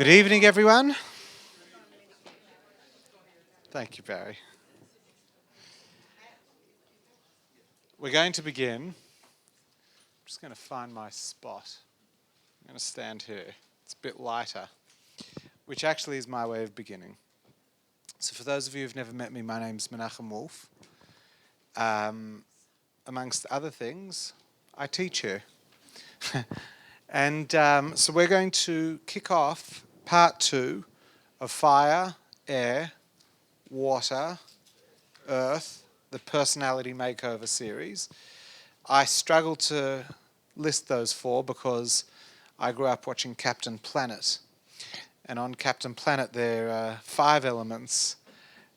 Good evening, everyone. Thank you, Barry. We're going to begin. I'm just going to find my spot. I'm going to stand here. It's a bit lighter, which actually is my way of beginning. So for those of you who've never met me, my name's Menachem Wolf. Amongst other things, I teach here. And so we're going to kick off part 2 of Fire, Air, Water, Earth, the Personality Makeover series. I struggle to list those 4 because I grew up watching Captain Planet. And on Captain Planet there are 5 elements.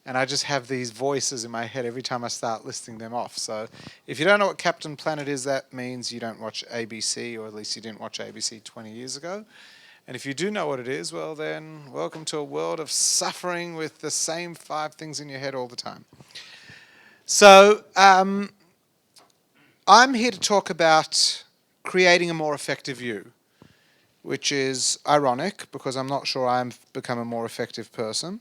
And I just have these voices in my head every time I start listing them off. So if you don't know what Captain Planet is, that means you don't watch ABC, or at least you didn't watch ABC 20 years ago. And if you do know what it is, well then, welcome to a world of suffering with the same 5 things in your head all the time. So I'm here to talk about creating a more effective you, which is ironic because I'm not sure I've become a more effective person.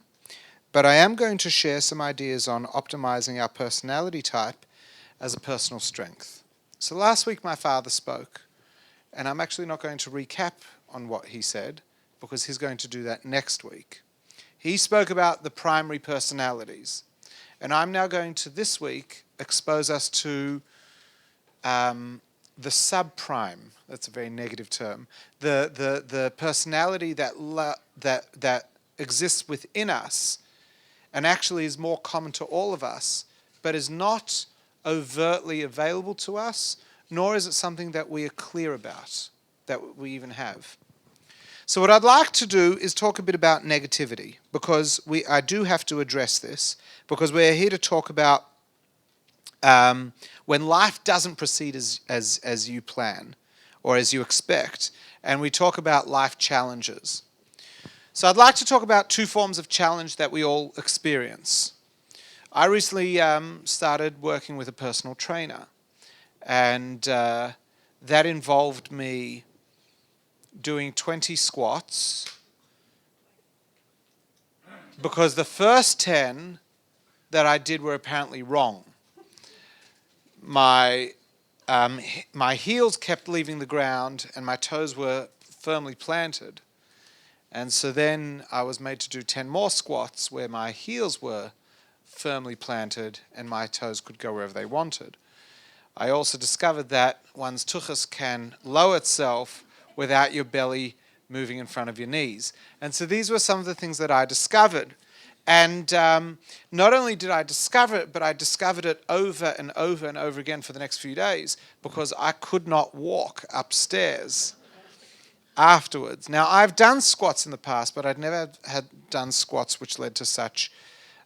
But I am going to share some ideas on optimizing our personality type as a personal strength. So last week my father spoke, and I'm actually not going to recap on what he said because he's going to do that next week. He spoke about the primary personalities, and I'm now going to this week expose us to the subprime. That's a very negative term. The personality that exists within us, and actually is more common to all of us, but is not overtly available to us, nor is it something that we are clear about, that we even have. So what I'd like to do is talk a bit about negativity, because I do have to address this, because we're here to talk about when life doesn't proceed as you plan, or as you expect, and we talk about life challenges. So I'd like to talk about 2 forms of challenge that we all experience. I recently started working with a personal trainer, and that involved me doing 20 squats because the first 10 that I did were apparently wrong. My heels kept leaving the ground and my toes were firmly planted. And so then I was made to do 10 more squats where my heels were firmly planted and my toes could go wherever they wanted. I also discovered that one's tuchus can lower itself without your belly moving in front of your knees. And so these were some of the things that I discovered. And not only did I discover it, but I discovered it over and over and over again for the next few days because I could not walk upstairs afterwards. Now, I've done squats in the past, but I'd never had done squats which led to such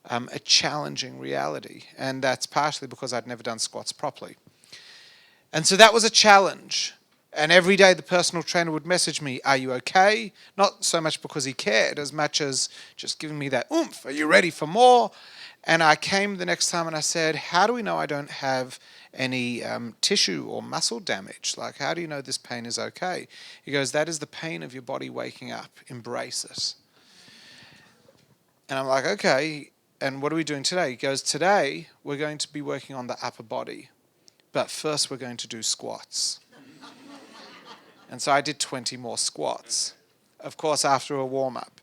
a challenging reality. And that's partially because I'd never done squats properly. And so that was a challenge. And every day the personal trainer would message me, "Are you okay?" Not so much because he cared as much as just giving me that oomph. "Are you ready for more?" And I came the next time and I said, "How do we know I don't have any tissue or muscle damage? Like, how do you know this pain is okay?" He goes, "That is the pain of your body waking up. Embrace it." And I'm like, "Okay, and what are we doing today?" He goes, "Today we're going to be working on the upper body, but first we're going to do squats." And so I did 20 more squats, of course, after a warm-up.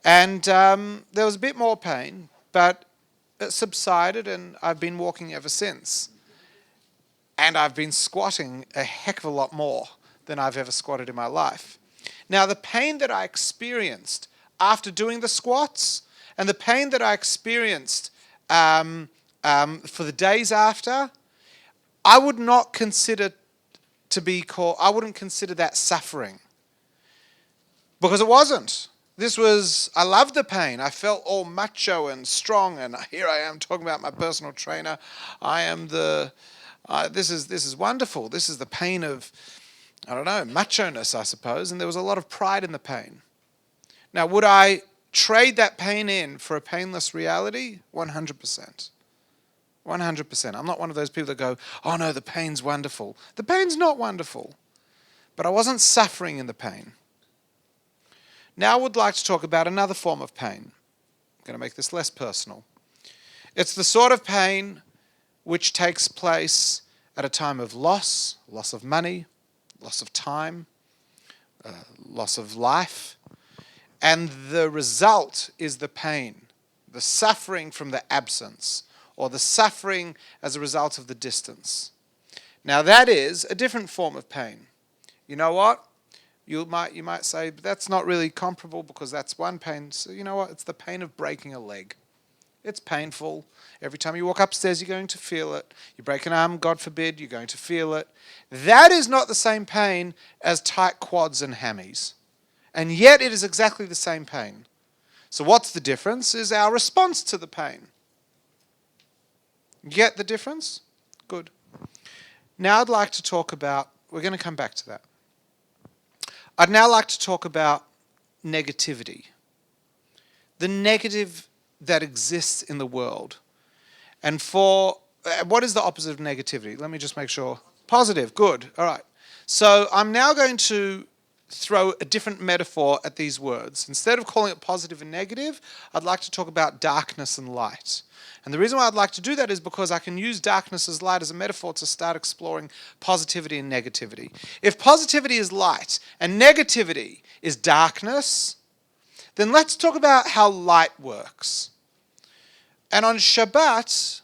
And there was a bit more pain, but it subsided and I've been walking ever since. And I've been squatting a heck of a lot more than I've ever squatted in my life. Now, the pain that I experienced after doing the squats and the pain that I experienced for the days after, I would not consider I wouldn't consider that suffering. Because it wasn't. I loved the pain. I felt all macho and strong, and here I am talking about my personal trainer. This is wonderful. This is the pain of, macho-ness, I suppose, and there was a lot of pride in the pain. Now, would I trade that pain in for a painless reality? 100%. 100%. I'm not one of those people that go, "Oh no, the pain's wonderful." The pain's not wonderful, but I wasn't suffering in the pain. Now I would like to talk about another form of pain. I'm going to make this less personal. It's the sort of pain which takes place at a time of loss of money, loss of time, loss of life, and the result is the pain, the suffering from the absence, or the suffering as a result of the distance. Now that is a different form of pain. You know what? You might say, but that's not really comparable because that's one pain. So you know what? It's the pain of breaking a leg. It's painful. Every time you walk upstairs, you're going to feel it. You break an arm, God forbid, you're going to feel it. That is not the same pain as tight quads and hammies. And yet it is exactly the same pain. So what's the difference is our response to the pain. Get the difference? Good. Now I'd like to talk about, we're going to come back to that. I'd now like to talk about negativity. The negative that exists in the world. And for, what is the opposite of negativity? Let me just make sure. Positive, good, all right. So I'm now going to throw a different metaphor at these words. Instead of calling it positive and negative, I'd like to talk about darkness and light. And the reason why I'd like to do that is because I can use darkness as light as a metaphor to start exploring positivity and negativity. If positivity is light and negativity is darkness, then let's talk about how light works. And on Shabbat,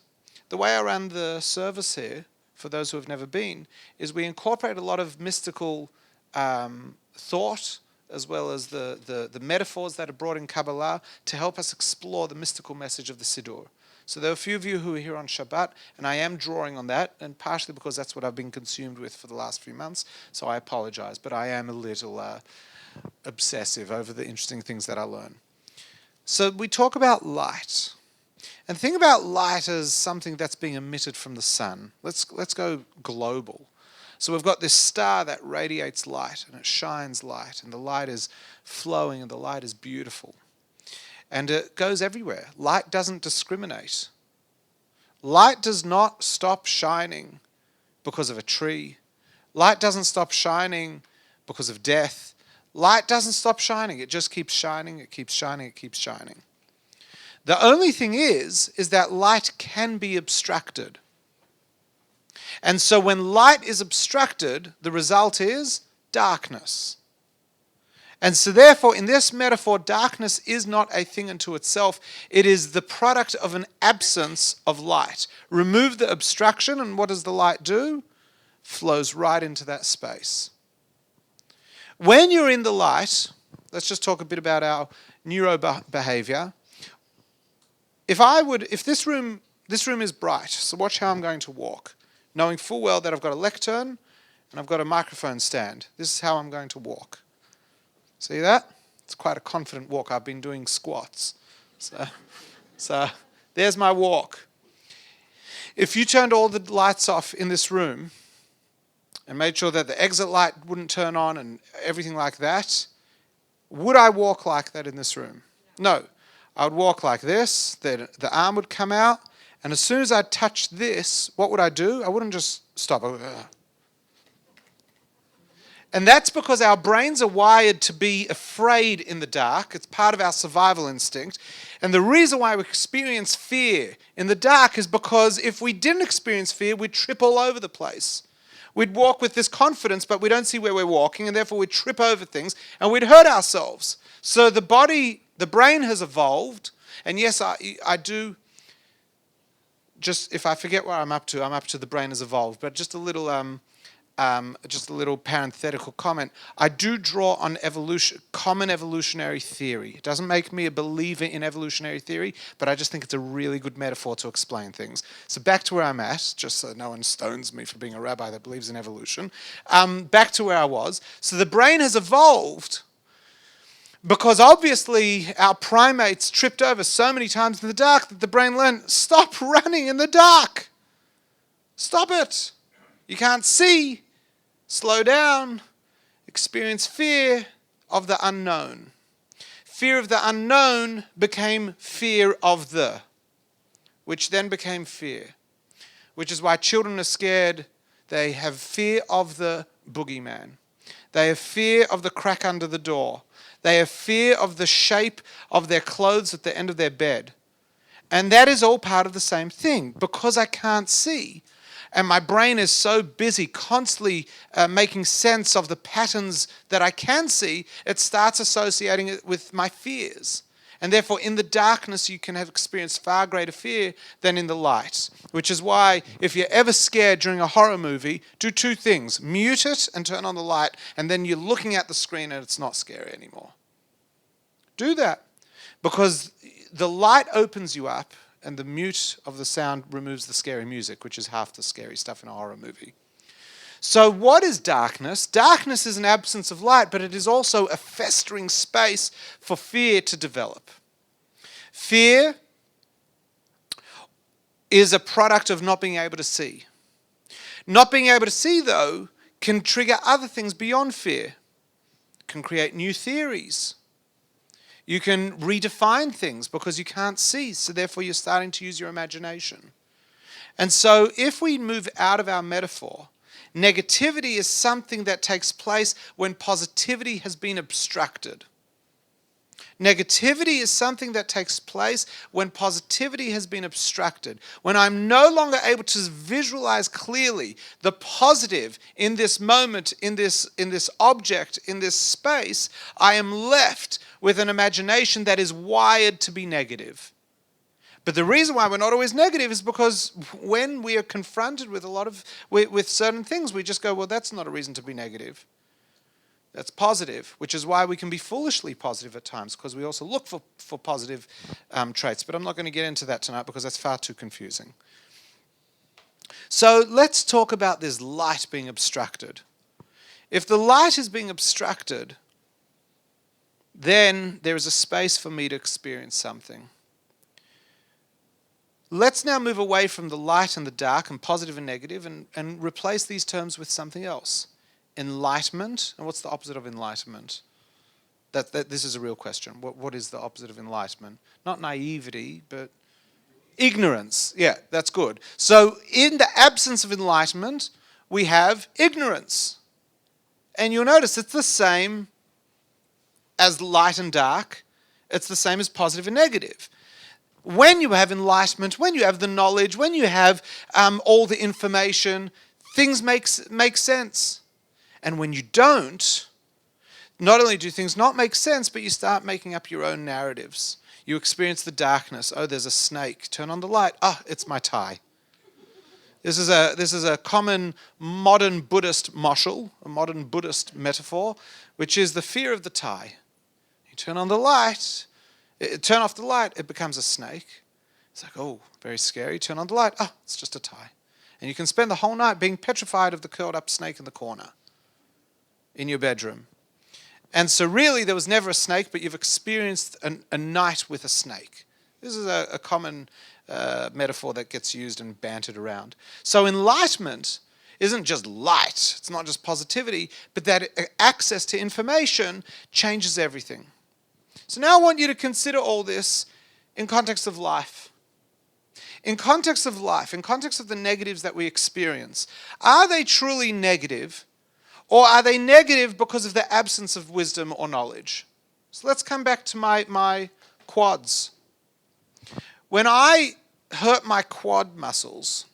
the way I ran the service here, for those who have never been, is we incorporate a lot of mystical thought, as well as the metaphors that are brought in Kabbalah to help us explore the mystical message of the Siddur. So there are a few of you who are here on Shabbat, and I am drawing on that, and partially because that's what I've been consumed with for the last few months, so I apologize, but I am a little obsessive over the interesting things that I learn. So we talk about light. And think about light as something that's being emitted from the sun. Let's go global. So we've got this star that radiates light, and it shines light, and the light is flowing, and the light is beautiful. And it goes everywhere. Light doesn't discriminate. Light does not stop shining because of a tree. Light doesn't stop shining because of death. Light doesn't stop shining. It just keeps shining, it keeps shining, it keeps shining. The only thing is that light can be obstructed. And so when light is obstructed, the result is darkness. And so therefore, in this metaphor, darkness is not a thing unto itself. It is the product of an absence of light. Remove the obstruction, and what does the light do? Flows right into that space. When you're in the light, let's just talk a bit about our neurobehavior. If this room is bright, so watch how I'm going to walk, knowing full well that I've got a lectern and I've got a microphone stand. This is how I'm going to walk. See that? It's quite a confident walk. I've been doing squats. So there's my walk. If you turned all the lights off in this room and made sure that the exit light wouldn't turn on and everything like that, would I walk like that in this room? No. I would walk like this, then the arm would come out, and as soon as I touched this, what would I do? I wouldn't just stop. And that's because our brains are wired to be afraid in the dark. It's part of our survival instinct. And the reason why we experience fear in the dark is because if we didn't experience fear, we'd trip all over the place. We'd walk with this confidence, but we don't see where we're walking, and therefore we'd trip over things, and we'd hurt ourselves. So the brain has evolved, and yes, I do, just if I forget what I'm up to the brain has evolved, but just a little parenthetical comment. I do draw on common evolutionary theory. It doesn't make me a believer in evolutionary theory, but I just think it's a really good metaphor to explain things. So back to where I'm at, just so no one stones me for being a rabbi that believes in evolution. Back to where I was. So the brain has evolved because obviously our primates tripped over so many times in the dark that the brain learned, stop running in the dark. Stop it. You can't see. Slow down. Experience fear of the unknown. Fear of the unknown became fear of the, which then became fear. Which is why children are scared. They have fear of the boogeyman. They have fear of the crack under the door. They have fear of the shape of their clothes at the end of their bed. And that is all part of the same thing. Because I can't see, and my brain is so busy constantly making sense of the patterns that I can see, it starts associating it with my fears. And therefore, in the darkness, you can have experienced far greater fear than in the light. Which is why, if you're ever scared during a horror movie, do two things. Mute it and turn on the light, and then you're looking at the screen and it's not scary anymore. Do that. Because the light opens you up, and the mute of the sound removes the scary music, which is half the scary stuff in a horror movie. So what is darkness? Darkness is an absence of light, but it is also a festering space for fear to develop. Fear is a product of not being able to see. Not being able to see, though, can trigger other things beyond fear. It can create new theories. You can redefine things because you can't see, so therefore you're starting to use your imagination. And so if we move out of our metaphor, negativity is something that takes place when positivity has been obstructed. Negativity is something that takes place when positivity has been obstructed. When I'm no longer able to visualize clearly the positive in this moment, in this object, in this space, I am left with an imagination that is wired to be negative. But the reason why we're not always negative is because when we are confronted with with certain things, we just go, well, that's not a reason to be negative. That's positive, which is why we can be foolishly positive at times, because we also look for positive traits. But I'm not going to get into that tonight because that's far too confusing. So let's talk about this light being obstructed. If the light is being obstructed, then there is a space for me to experience something. Let's now move away from the light and the dark and positive and negative and replace these terms with something else. Enlightenment. And what's the opposite of enlightenment? This is a real question. What is the opposite of enlightenment? Not naivety, but ignorance. Yeah, that's good. So in the absence of enlightenment, we have ignorance. And you'll notice it's the same as light and dark. It's the same as positive and negative. When you have enlightenment, when you have the knowledge, when you have all the information, things make sense. And when you don't, not only do things not make sense, but you start making up your own narratives. You experience the darkness. Oh, there's a snake. Turn on the light. Ah, it's my tie. This is a common modern Buddhist mashal, a modern Buddhist metaphor, which is the fear of the tie. You turn on the light. Turn off the light, it becomes a snake. It's like, oh, very scary. Turn on the light, oh, it's just a tie. And you can spend the whole night being petrified of the curled up snake in the corner in your bedroom. And so really there was never a snake, but you've experienced a night with a snake. This is a common metaphor that gets used and bantered around. So enlightenment isn't just light, it's not just positivity, but that access to information changes everything. So now I want you to consider all this in context of life. In context of life, in context of the negatives that we experience, are they truly negative, or are they negative because of the absence of wisdom or knowledge? So let's come back to my quads. When I hurt my quad muscles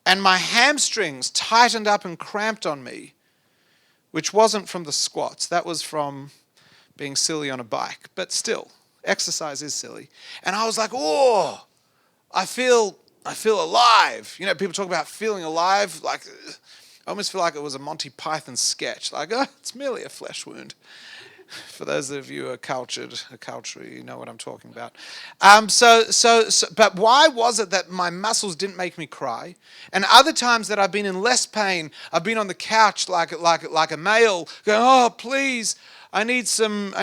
and my hamstrings tightened up and cramped on me, which wasn't from the squats, that was from being silly on a bike, but still, exercise is silly. And I was like, oh, I feel alive. You know, people talk about feeling alive, like I almost feel like it was a Monty Python sketch. Like, oh, it's merely a flesh wound. For those of you who are cultured, you know what I'm talking about. But why was it that my muscles didn't make me cry? And other times that I've been in less pain, I've been on the couch like a male, going, oh, please, I need some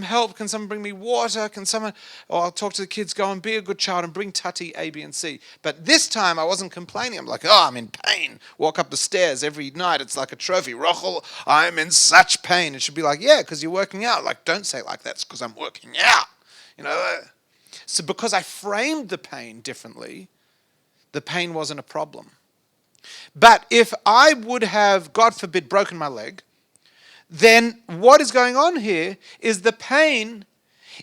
help. Can someone bring me water? Can someone? Or I'll talk to the kids, go and be a good child and bring Tutty A, B, and C. But this time I wasn't complaining. I'm like, oh, I'm in pain. Walk up the stairs every night. It's like a trophy. Rochel, I'm in such pain. It should be like, yeah, because you're working out. Like, don't say it like that. It's because I'm working out. You know. So because I framed the pain differently, the pain wasn't a problem. But if I would have, God forbid, broken my leg, then what is going on here is the pain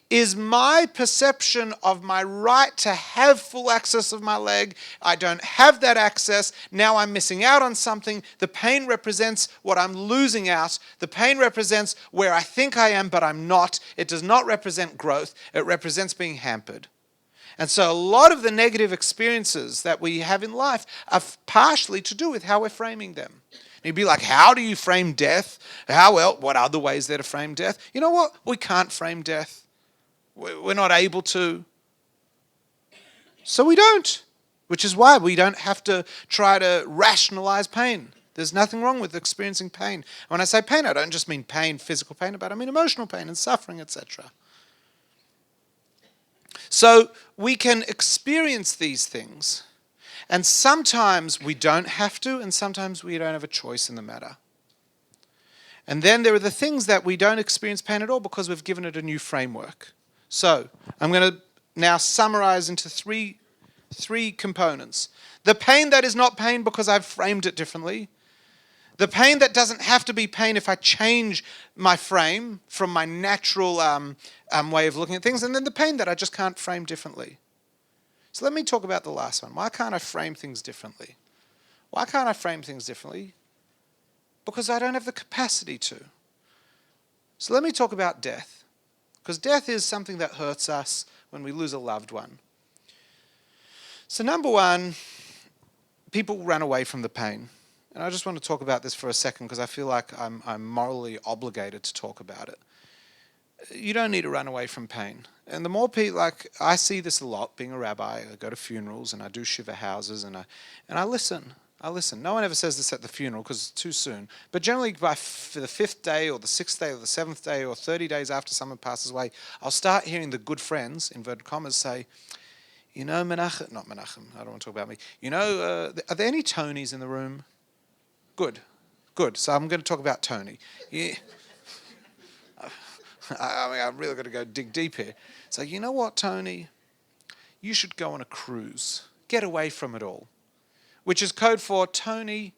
is my perception of my right to have full access of my leg. I don't have that access. Now I'm missing out on something. The pain represents what I'm losing out. The pain represents where I think I am, but I'm not. It does not represent growth. It represents being hampered. And so a lot of the negative experiences that we have in life are partially to do with how we're framing them. And you'd be like, how do you frame death? What other ways there to frame death? You know what? We can't frame death. We're not able to. So we don't. Which is why we don't have to try to rationalize pain. There's nothing wrong with experiencing pain. When I say pain, I don't just mean pain, physical pain, but I mean emotional pain and suffering, etc. So we can experience these things. And sometimes we don't have to, and sometimes we don't have a choice in the matter. And then there are the things that we don't experience pain at all because we've given it a new framework. So I'm going to now summarize into three components. The pain that is not pain because I've framed it differently. The pain that doesn't have to be pain if I change my frame from my natural way of looking at things. And then the pain that I just can't frame differently. So let me talk about the last one. Why can't I frame things differently? Why can't I frame things differently? Because I don't have the capacity to. So let me talk about death. Because death is something that hurts us when we lose a loved one. So number one, people run away from the pain. And I just want to talk about this for a second because I feel like I'm morally obligated to talk about it. You don't need to run away from pain. And the more people, like I see this a lot being a rabbi. I go to funerals and I do shiva houses and I listen. No one ever says this at the funeral because it's too soon. But generally for the 5th day or the 6th day or the 7th day or 30 days after someone passes away, I'll start hearing the good friends, inverted commas, say, you know, Menachem, not Menachem, I don't want to talk about me. You know, are there any Tonys in the room? Good. So I'm going to talk about Tony. Yeah. I mean, I've really got to go dig deep here. So you know what, Tony? You should go on a cruise. Get away from it all. Which is code for, Tony,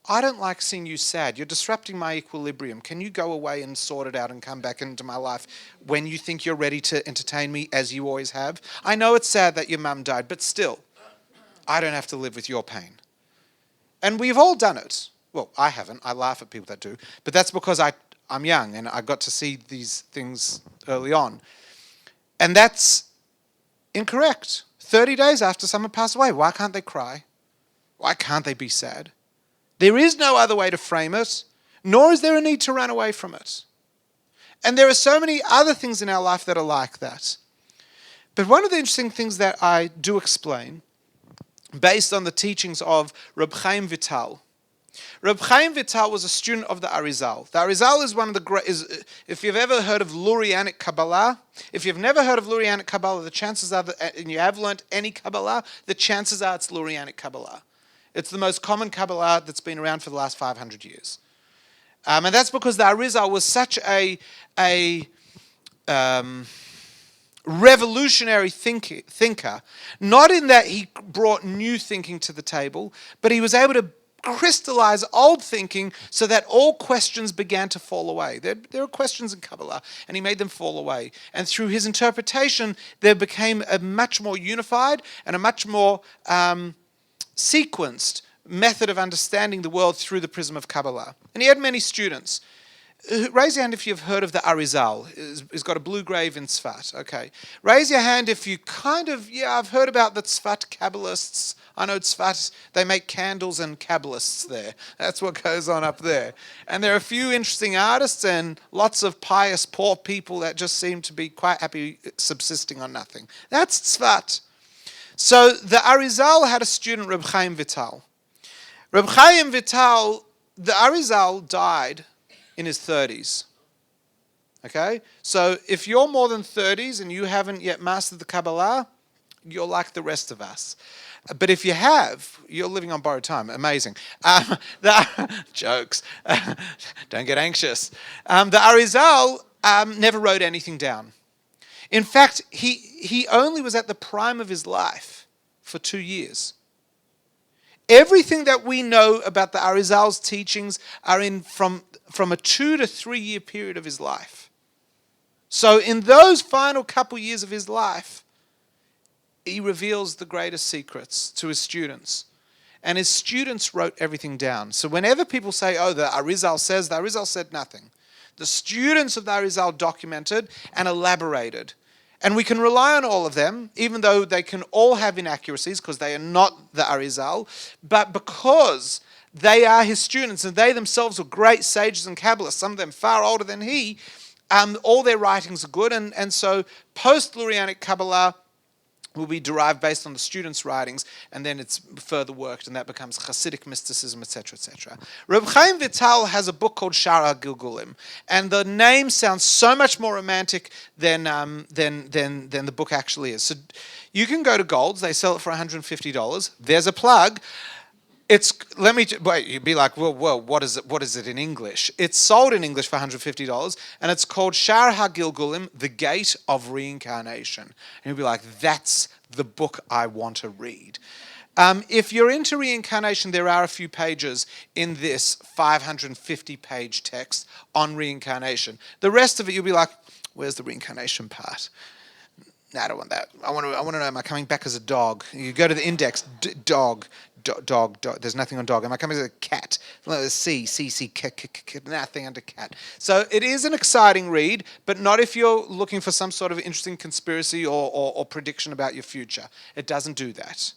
I don't like seeing you sad. You're disrupting my equilibrium. Can you go away and sort it out and come back into my life when you think you're ready to entertain me as you always have? I know it's sad that your mum died, but still, I don't have to live with your pain. And we've all done it. Well, I haven't. I laugh at people that do. But that's because I'm young and I got to see these things early on. And that's incorrect. 30 days after someone passed away, why can't they cry? Why can't they be sad? There is no other way to frame it, nor is there a need to run away from it. And there are so many other things in our life that are like that. But one of the interesting things that I do explain, based on the teachings of Reb Chaim Vital. Reb Chaim Vital was a student of the Arizal. The Arizal is one of the great, if you've ever heard of Lurianic Kabbalah, if you've never heard of Lurianic Kabbalah, the chances are that, and you have learnt any Kabbalah, the chances are it's Lurianic Kabbalah. It's the most common Kabbalah that's been around for the last 500 years. And that's because the Arizal was such a revolutionary thinker, not in that he brought new thinking to the table, but he was able to crystallize old thinking so that all questions began to fall away. There are questions in Kabbalah, and he made them fall away. And through his interpretation, there became a much more unified and a much more sequenced method of understanding the world through the prism of Kabbalah. And he had many students. Raise your hand if you've heard of the Arizal. He's got a blue grave in Tzfat. Okay. Raise your hand if you I've heard about the Tzfat Kabbalists. I know Tzfat, they make candles and Kabbalists there. That's what goes on up there. And there are a few interesting artists and lots of pious poor people that just seem to be quite happy subsisting on nothing. That's Tzfat. So the Arizal had a student, Reb Chaim Vital. Reb Chaim Vital, the Arizal died in his 30s. Okay? So if you're more than 30s and you haven't yet mastered the Kabbalah, you're like the rest of us. But if you have, you're living on borrowed time. Amazing. Jokes. Don't get anxious. The Arizal never wrote anything down. In fact, he only was at the prime of his life for 2 years. Everything that we know about the Arizal's teachings are in from a 2 to 3 year period of his life. So in those final couple years of his life, he reveals the greatest secrets to his students. And his students wrote everything down. So whenever people say, oh, the Arizal says, the Arizal said nothing. The students of the Arizal documented and elaborated. And we can rely on all of them, even though they can all have inaccuracies because they are not the Arizal. But because they are his students and they themselves were great sages and Kabbalists, some of them far older than he, all their writings are good. And so post-Lurianic Kabbalah will be derived based on the students' writings, and then it's further worked, and that becomes Hasidic mysticism, etc., etc. Reb Chaim Vital has a book called Shara Gilgulim, and the name sounds so much more romantic than the book actually is. So you can go to Gold's; they sell it for $150. There's a plug. You'd be like, well, what is it? What is it in English? It's sold in English for $150, and it's called Shar HaGilgulim, The Gate of Reincarnation. And you'll be like, that's the book I want to read. If you're into reincarnation, there are a few pages in this 550-page text on reincarnation. The rest of it, you'll be like, where's the reincarnation part? No, I don't want that. I want to know, am I coming back as a dog? You go to the index, dog. There's nothing on dog. Am I coming as a cat? C, nothing under cat. So it is an exciting read, but not if you're looking for some sort of interesting conspiracy or prediction about your future. It doesn't do that.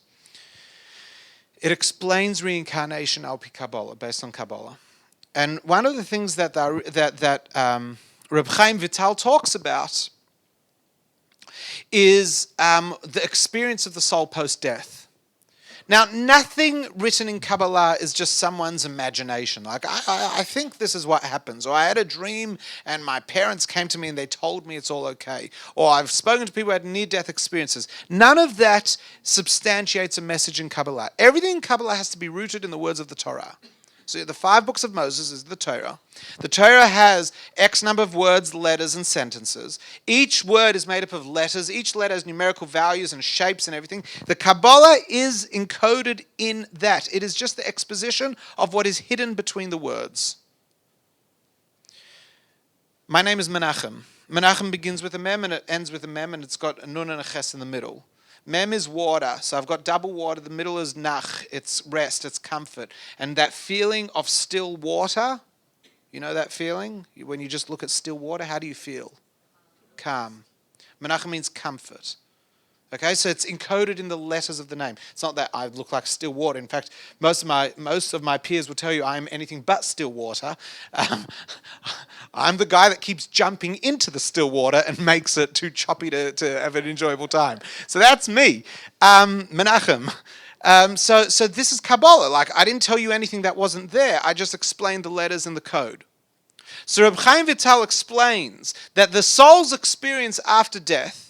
It explains reincarnation al pi Kabbalah, based on Kabbalah. And one of the things that Reb Chaim Vital talks about is the experience of the soul post-death. Now, nothing written in Kabbalah is just someone's imagination. Like, I think this is what happens. Or I had a dream and my parents came to me and they told me it's all okay. Or I've spoken to people who had near-death experiences. None of that substantiates a message in Kabbalah. Everything in Kabbalah has to be rooted in the words of the Torah. So the 5 books of Moses is the Torah. The Torah has X number of words, letters, and sentences. Each word is made up of letters. Each letter has numerical values and shapes and everything. The Kabbalah is encoded in that. It is just the exposition of what is hidden between the words. My name is Menachem. Menachem begins with a mem and it ends with a mem, and it's got a nun and a ches in the middle. Mem is water, so I've got double water. The middle is nach, it's rest, it's comfort. And that feeling of still water, you know that feeling? When you just look at still water, how do you feel? Calm. Menachem means comfort. Okay, so it's encoded in the letters of the name. It's not that I look like still water. In fact, most of my peers will tell you I am anything but still water. I'm the guy that keeps jumping into the still water and makes it too choppy to have an enjoyable time. So that's me, Menachem. So this is Kabbalah. Like, I didn't tell you anything that wasn't there. I just explained the letters and the code. So Reb Chaim Vital explains that the soul's experience after death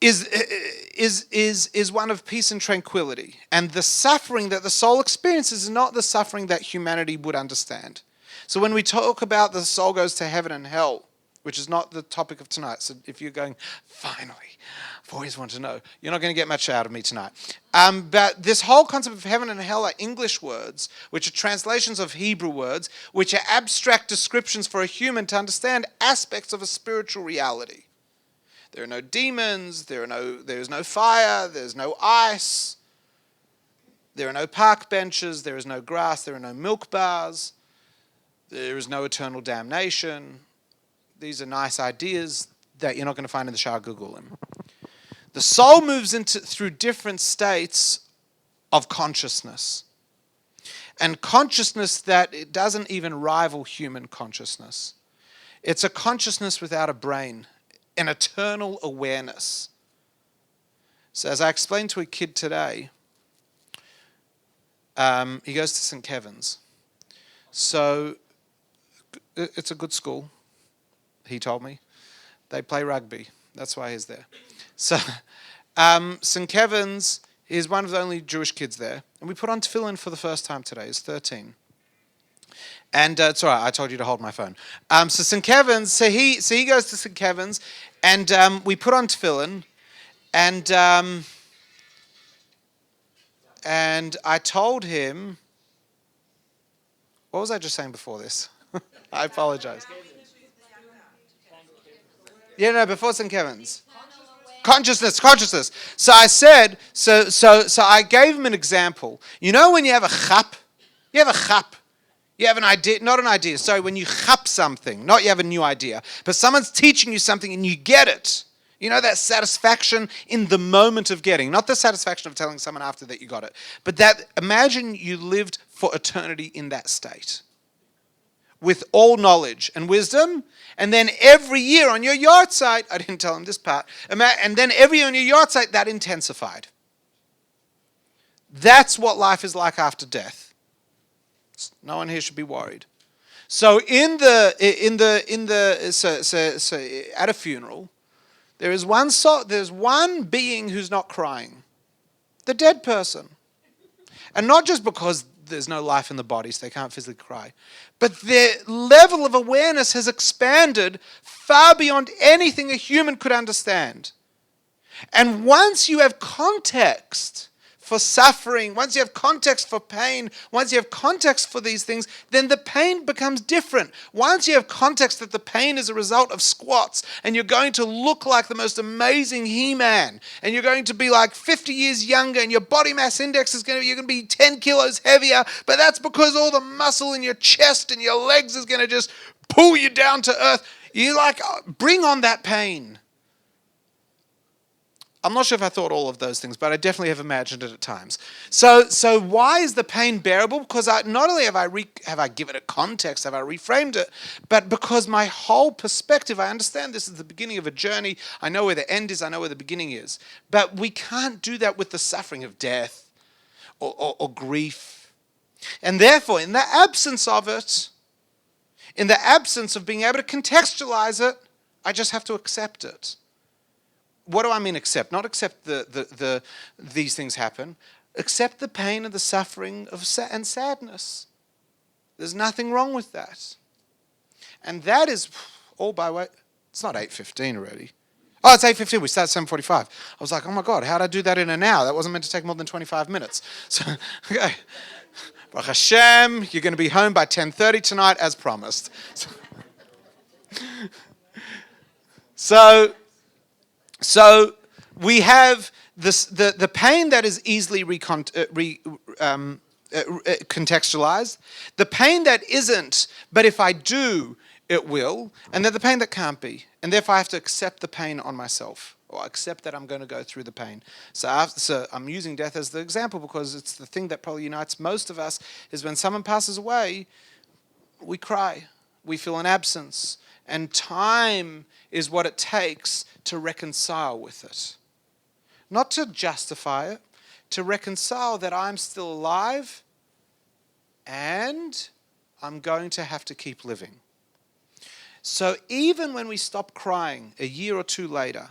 is one of peace and tranquility. And the suffering that the soul experiences is not the suffering that humanity would understand. So when we talk about the soul goes to heaven and hell, which is not the topic of tonight, so if you're going, finally, I've always wanted to know, you're not going to get much out of me tonight. But this whole concept of heaven and hell are English words, which are translations of Hebrew words, which are abstract descriptions for a human to understand aspects of a spiritual reality. There are no demons, there is no fire, there's no ice, there are no park benches, there is no grass, there are no milk bars, there is no eternal damnation. These are nice ideas that you're not going to find in the Shar Gugulim. The soul moves through different states of consciousness. And consciousness that it doesn't even rival human consciousness. It's a consciousness without a brain. An eternal awareness. So as I explained to a kid today, he goes to St. Kevin's. So it's a good school, he told me. They play rugby. That's why he's there. So St. Kevin's, he's one of the only Jewish kids there. And we put on tefillin for the first time today. He's 13. And it's all right, I told you to hold my phone. So St. Kevin's, so he goes to St. Kevin's, and we put on tefillin, and And I told him, what was I just saying before this? I apologize. Yeah, no, before St. Kevin's. Consciousness. So I said, so I gave him an example. You know when you have a chap? You have a chap. You have an idea, not an idea. Sorry, when you chap something, not you have a new idea, but someone's teaching you something and you get it. You know that satisfaction in the moment of getting, not the satisfaction of telling someone after that you got it, but that imagine you lived for eternity in that state with all knowledge and wisdom, and then every year on your yard site, I didn't tell him this part, and then every year on your yard site that intensified. That's what life is like after death. No one here should be worried. So at a funeral, there's one being who's not crying, the dead person, and not just because there's no life in the body, so they can't physically cry, but their level of awareness has expanded far beyond anything a human could understand. And once you have context for suffering, once you have context for pain, once you have context for these things, then the pain becomes different. Once you have context that the pain is a result of squats, and you're going to look like the most amazing He-Man, and you're going to be like 50 years younger, and your body mass index you're going to be 10 kilos heavier, but that's because all the muscle in your chest and your legs is going to just pull you down to earth. You bring on that pain. I'm not sure if I thought all of those things, but I definitely have imagined it at times. So why is the pain bearable? Because not only have I given it context, have I reframed it, but because my whole perspective, I understand this is the beginning of a journey. I know where the end is. I know where the beginning is. But we can't do that with the suffering of death or grief. And therefore, in the absence of it, in the absence of being able to contextualize it, I just have to accept it. What do I mean accept? Not accept these things happen. Accept the pain and the suffering and sadness. There's nothing wrong with that. And that is all by way. It's not 8:15 already. Oh, it's 8:15. We start at 7:45. I was like, oh my God, how did I do that in an hour? That wasn't meant to take more than 25 minutes. So, okay. Baruch Hashem, you're going to be home by 10:30 tonight as promised. So we have the pain that is easily contextualized, the pain that isn't, but if I do, it will, and then the pain that can't be. And therefore I have to accept the pain on myself, or accept that I'm going to go through the pain. So I'm using death as the example because it's the thing that probably unites most of us, is when someone passes away, we cry, we feel an absence, and time is what it takes to reconcile with it. Not to justify it, to reconcile that I'm still alive and I'm going to have to keep living. So even when we stop crying a year or two later,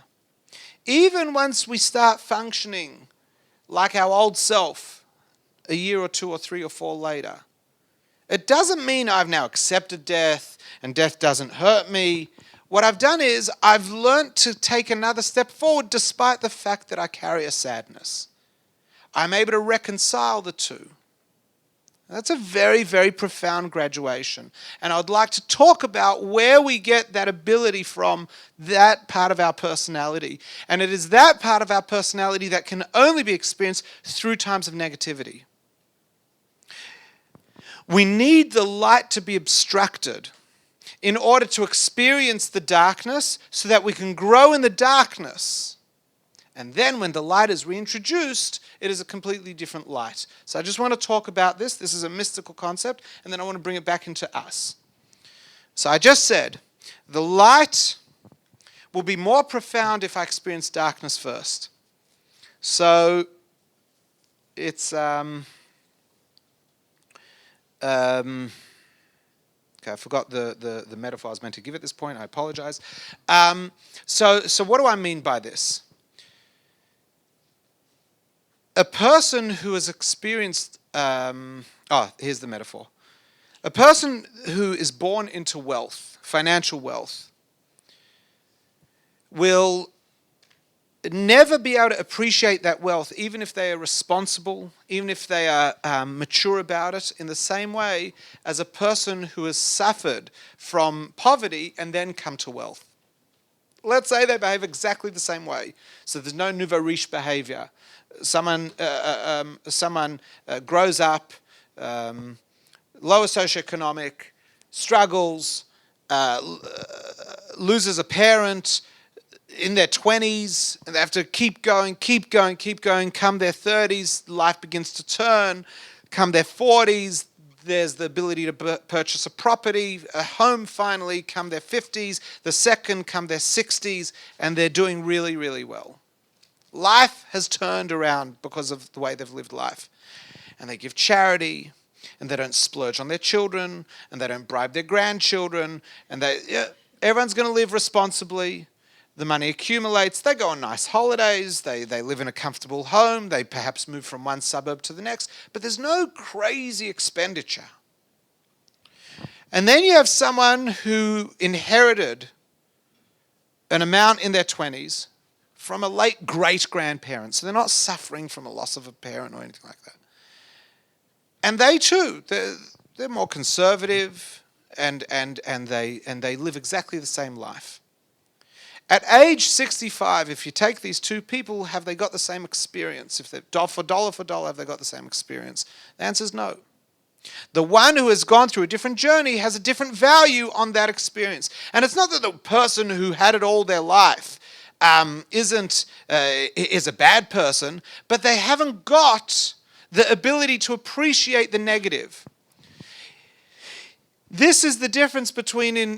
even once we start functioning like our old self a year or two or three or four later, it doesn't mean I've now accepted death and death doesn't hurt me. What I've done is I've learnt to take another step forward despite the fact that I carry a sadness. I'm able to reconcile the two. That's a very, very profound graduation. And I'd like to talk about where we get that ability from, that part of our personality. And it is that part of our personality that can only be experienced through times of negativity. We need the light to be obstructed in order to experience the darkness so that we can grow in the darkness. And then when the light is reintroduced, it is a completely different light. So I just want to talk about this. This is a mystical concept, and then I want to bring it back into us. So I just said, the light will be more profound if I experience darkness first. So it's... Okay, I forgot the metaphor I was meant to give at this point. I apologize. So what do I mean by this? A person who has experienced... here's the metaphor. A person who is born into wealth, financial wealth, will never be able to appreciate that wealth, even if they are responsible, even if they are mature about it, in the same way as a person who has suffered from poverty and then come to wealth. Let's say they behave exactly the same way. So there's no nouveau riche behavior. Someone grows up, lower socioeconomic, struggles, loses a parent in their 20s, and they have to keep going. Come their 30s, life begins to turn. Come their 40s, there's the ability to purchase a property, a home finally. Come their 50s, the second, come their 60s, and they're doing really, really well. Life has turned around because of the way they've lived life. And they give charity, and they don't splurge on their children, and they don't bribe their grandchildren, and everyone's going to live responsibly. The money accumulates, they go on nice holidays, they live in a comfortable home, they perhaps move from one suburb to the next, but there's no crazy expenditure. And then you have someone who inherited an amount in their 20s from a late great-grandparent, so they're not suffering from a loss of a parent or anything like that. And they too, they're more conservative, and they live exactly the same life. At age 65, if you take these two people, have they got the same experience? If they're dollar for dollar, have they got the same experience? The answer is no. The one who has gone through a different journey has a different value on that experience. And it's not that the person who had it all their life is a bad person, but they haven't got the ability to appreciate the negative. This is the difference between in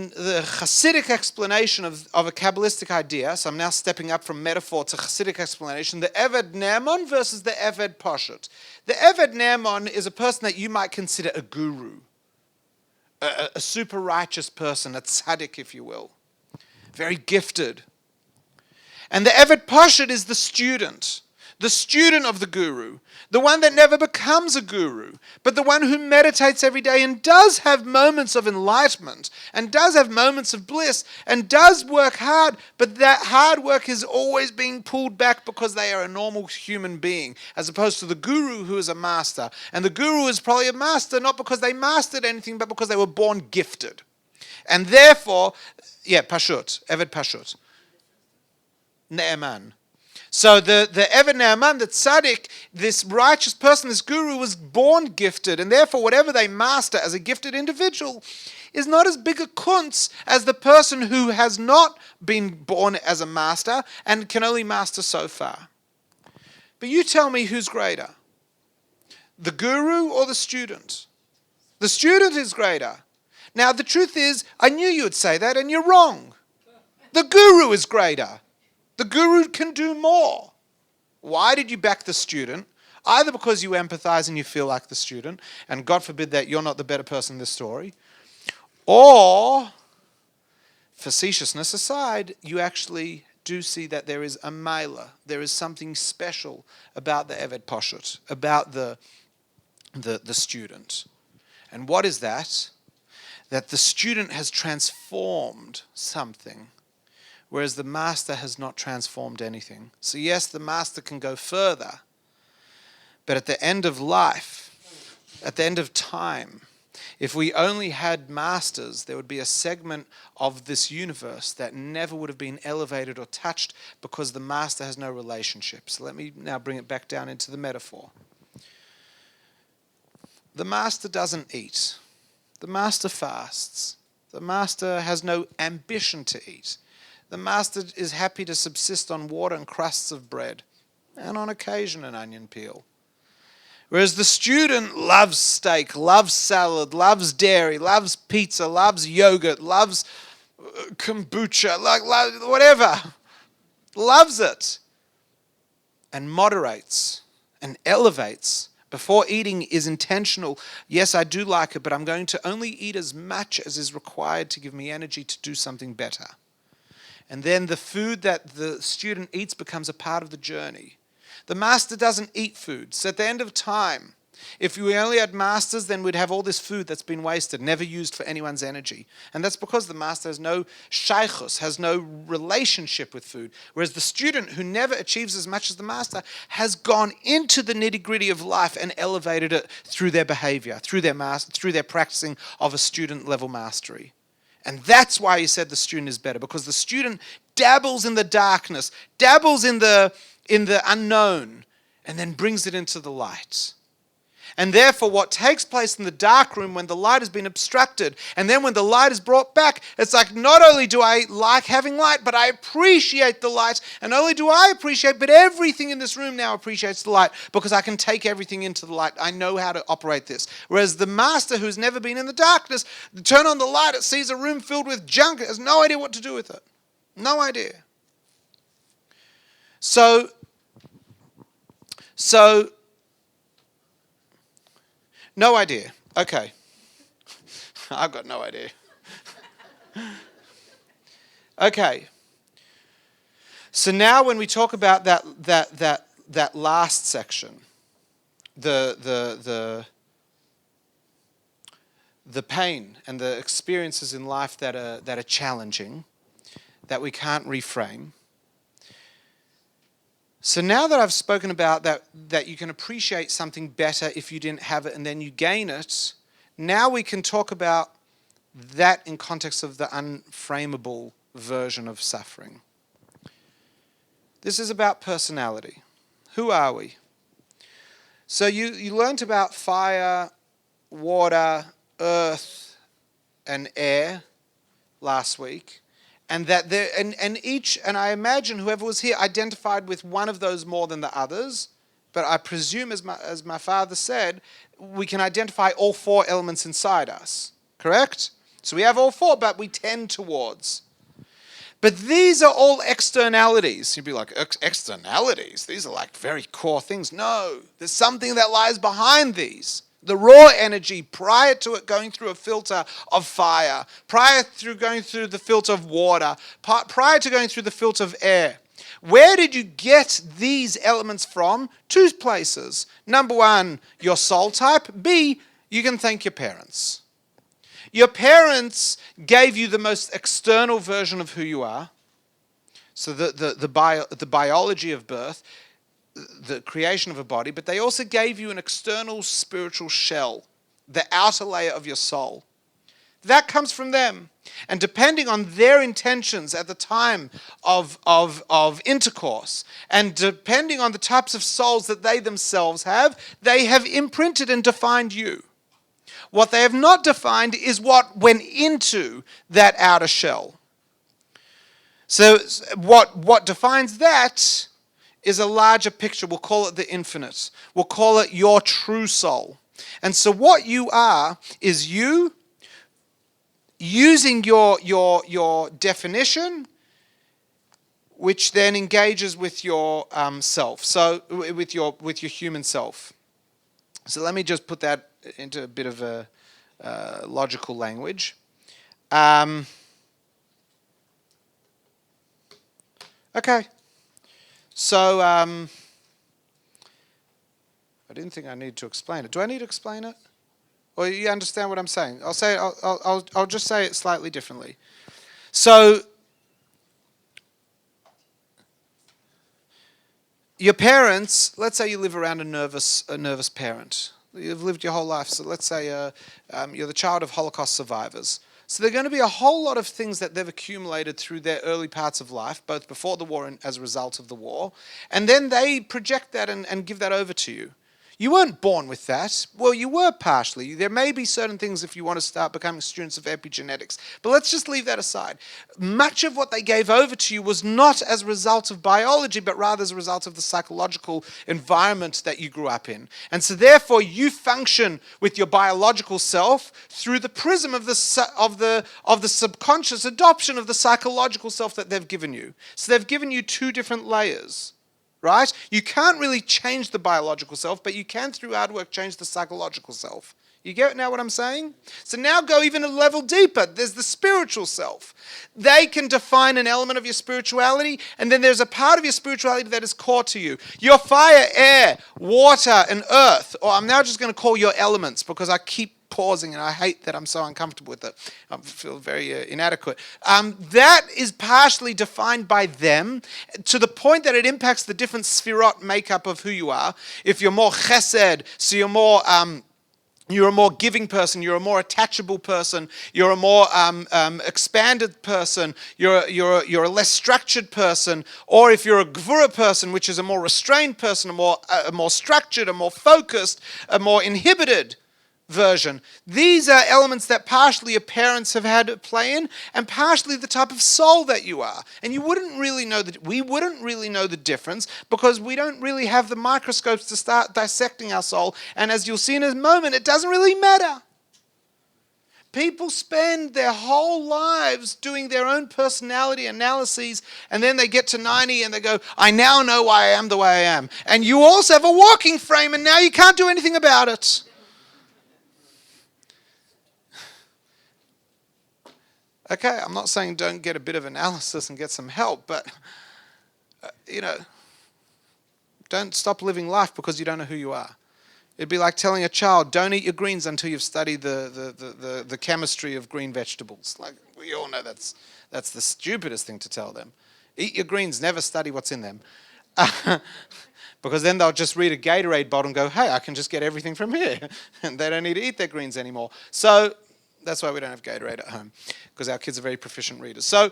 the Hasidic explanation of a Kabbalistic idea. So I'm now stepping up from metaphor to Hasidic explanation. The Eved Ne'eman versus the Eved Pashut. The Eved Ne'eman is a person that you might consider a guru, a super righteous person, a tzaddik, if you will, very gifted. And the Eved Pashut is the student of the guru, the one that never becomes a guru, but the one who meditates every day and does have moments of enlightenment and does have moments of bliss and does work hard, but that hard work is always being pulled back because they are a normal human being, as opposed to the guru who is a master. And the guru is probably a master not because they mastered anything, but because they were born gifted. And therefore, Pashut, Eved Pashut, Ne'eman. So the Eved Ne'eman, the tzaddik, this righteous person, this guru, was born gifted, and therefore whatever they master as a gifted individual is not as big a kunz as the person who has not been born as a master and can only master so far. But you tell me who's greater, the guru or the student? The student is greater. Now the truth is, I knew you would say that, and you're wrong. The guru is greater. The guru can do more. Why did you back the student? Either because you empathize and you feel like the student, and God forbid that you're not the better person in this story, or, facetiousness aside, you actually do see that there is a mailer, there is something special about the Eved Pashut, about the student. And what is that? That the student has transformed something, whereas the master has not transformed anything. So yes, the master can go further, but at the end of life, at the end of time, if we only had masters, there would be a segment of this universe that never would have been elevated or touched because the master has no relationship. So let me now bring it back down into the metaphor. The master doesn't eat. The master fasts. The master has no ambition to eat. The master is happy to subsist on water and crusts of bread, and on occasion an onion peel. Whereas the student loves steak, loves salad, loves dairy, loves pizza, loves yogurt, loves kombucha, whatever. Loves it. And moderates and elevates. Before eating is intentional. Yes, I do like it, but I'm going to only eat as much as is required to give me energy to do something better. And then the food that the student eats becomes a part of the journey. The master doesn't eat food. So at the end of time, If we only had masters, then we'd have all this food that's been wasted, never used for anyone's energy. And that's because the master has no shaychus, has no relationship with food. Whereas the student who never achieves as much as the master has gone into the nitty-gritty of life and elevated it through their behavior, through their practicing of a student-level mastery. And that's why he said the student is better, because the student dabbles in the darkness, dabbles in the unknown, and then brings it into the light. And therefore, what takes place in the dark room when the light has been obstructed, and then when the light is brought back, it's like, not only do I like having light, but I appreciate the light. And not only do I appreciate, but everything in this room now appreciates the light, because I can take everything into the light. I know how to operate this. Whereas the master who's never been in the darkness, turn on the light, it sees a room filled with junk, has no idea what to do with it. No idea. So no idea. Okay. I've got no idea. Okay. So now when we talk about that last section, the pain and the experiences in life that are challenging, that we can't reframe. So now that I've spoken about that you can appreciate something better if you didn't have it and then you gain it, now we can talk about that in context of the unframeable version of suffering. This is about personality. Who are we? So you learnt about fire, water, earth, and air last week. And that and I imagine whoever was here identified with one of those more than the others. But I presume, as my father said, we can identify all four elements inside us. Correct? So we have all four, but we tend towards. But these are all externalities. You'd be like, externalities? These are like very core things. No, there's something that lies behind these. The raw energy prior to it going through a filter of fire, prior to going through the filter of water, prior to going through the filter of air. Where did you get these elements from? Two places. Number one, your soul type. B, you can thank your parents. Your parents gave you the most external version of who you are. So the biology of birth, the creation of a body, but they also gave you an external spiritual shell, the outer layer of your soul. That comes from them. And depending on their intentions at the time of intercourse, and depending on the types of souls that they themselves have, they have imprinted and defined you. What they have not defined is what went into that outer shell. So what defines that is a larger picture. We'll call it the infinite. We'll call it your true soul. And so what you are is you using your definition, which then engages with your self. So with your human self. So let me just put that into a bit of a logical language. Okay. So, I didn't think I needed to explain it. Do I need to explain it? Or you understand what I'm saying? I'll just say it slightly differently. So, your parents, let's say you live around a nervous parent. You've lived your whole life. So let's say you're the child of Holocaust survivors. So there are going to be a whole lot of things that they've accumulated through their early parts of life, both before the war and as a result of the war. And then they project that and give that over to you. You weren't born with that. Well, you were partially. There may be certain things if you want to start becoming students of epigenetics. But let's just leave that aside. Much of what they gave over to you was not as a result of biology, but rather as a result of the psychological environment that you grew up in. And so therefore, you function with your biological self through the prism of the subconscious adoption of the psychological self that they've given you. So they've given you two different layers. Right? You can't really change the biological self, but you can, through hard work, change the psychological self. You get now what I'm saying? So now go even a level deeper. There's the spiritual self. They can define an element of your spirituality, and then there's a part of your spirituality that is core to you. Your fire, air, water, and earth, or I'm now just going to call your elements because I keep pausing and I hate that I'm so uncomfortable with it. I feel very inadequate. That is partially defined by them to the point that it impacts the different sphirot makeup of who you are. If you're more chesed, so you're a more giving person, you're a more attachable person, you're a more expanded person, you're a less structured person, or if you're a gvura person, which is a more restrained person, a more structured, a more focused, a more inhibited version. These are elements that partially your parents have had to play in, and partially the type of soul that you are. And we wouldn't really know the difference because we don't really have the microscopes to start dissecting our soul. And as you'll see in a moment, it doesn't really matter. People spend their whole lives doing their own personality analyses, and then they get to 90 and they go, I now know why I am the way I am. And you also have a walking frame, and now you can't do anything about it. Okay, I'm not saying don't get a bit of analysis and get some help, but, don't stop living life because you don't know who you are. It'd be like telling a child, don't eat your greens until you've studied the chemistry of green vegetables. Like, we all know that's the stupidest thing to tell them. Eat your greens, never study what's in them. Because then they'll just read a Gatorade bottle and go, hey, I can just get everything from here. And they don't need to eat their greens anymore. So that's why we don't have Gatorade at home, because our kids are very proficient readers. So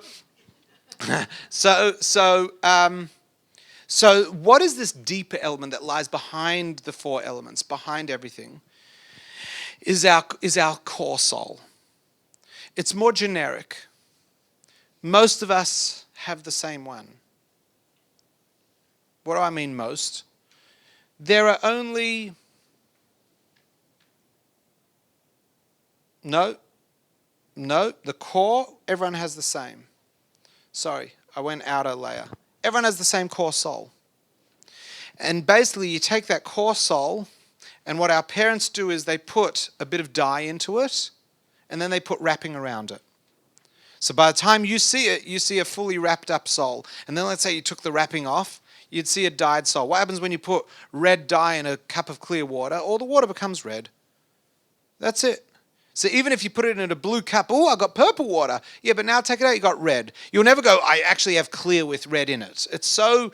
what is this deeper element that lies behind the four elements, behind everything, is our core soul. It's more generic. Most of us have the same one. What do I mean most? There are only... No, the core, everyone has the same. Sorry, I went outer layer. Everyone has the same core soul. And basically you take that core soul, and what our parents do is they put a bit of dye into it, and then they put wrapping around it. So by the time you see it, you see a fully wrapped up soul. And then let's say you took the wrapping off, you'd see a dyed soul. What happens when you put red dye in a cup of clear water? All the water becomes red. That's it. So even if you put it in a blue cup, oh, I got purple water. Yeah, but now take it out, you got red. You'll never go, I actually have clear with red in it. It's so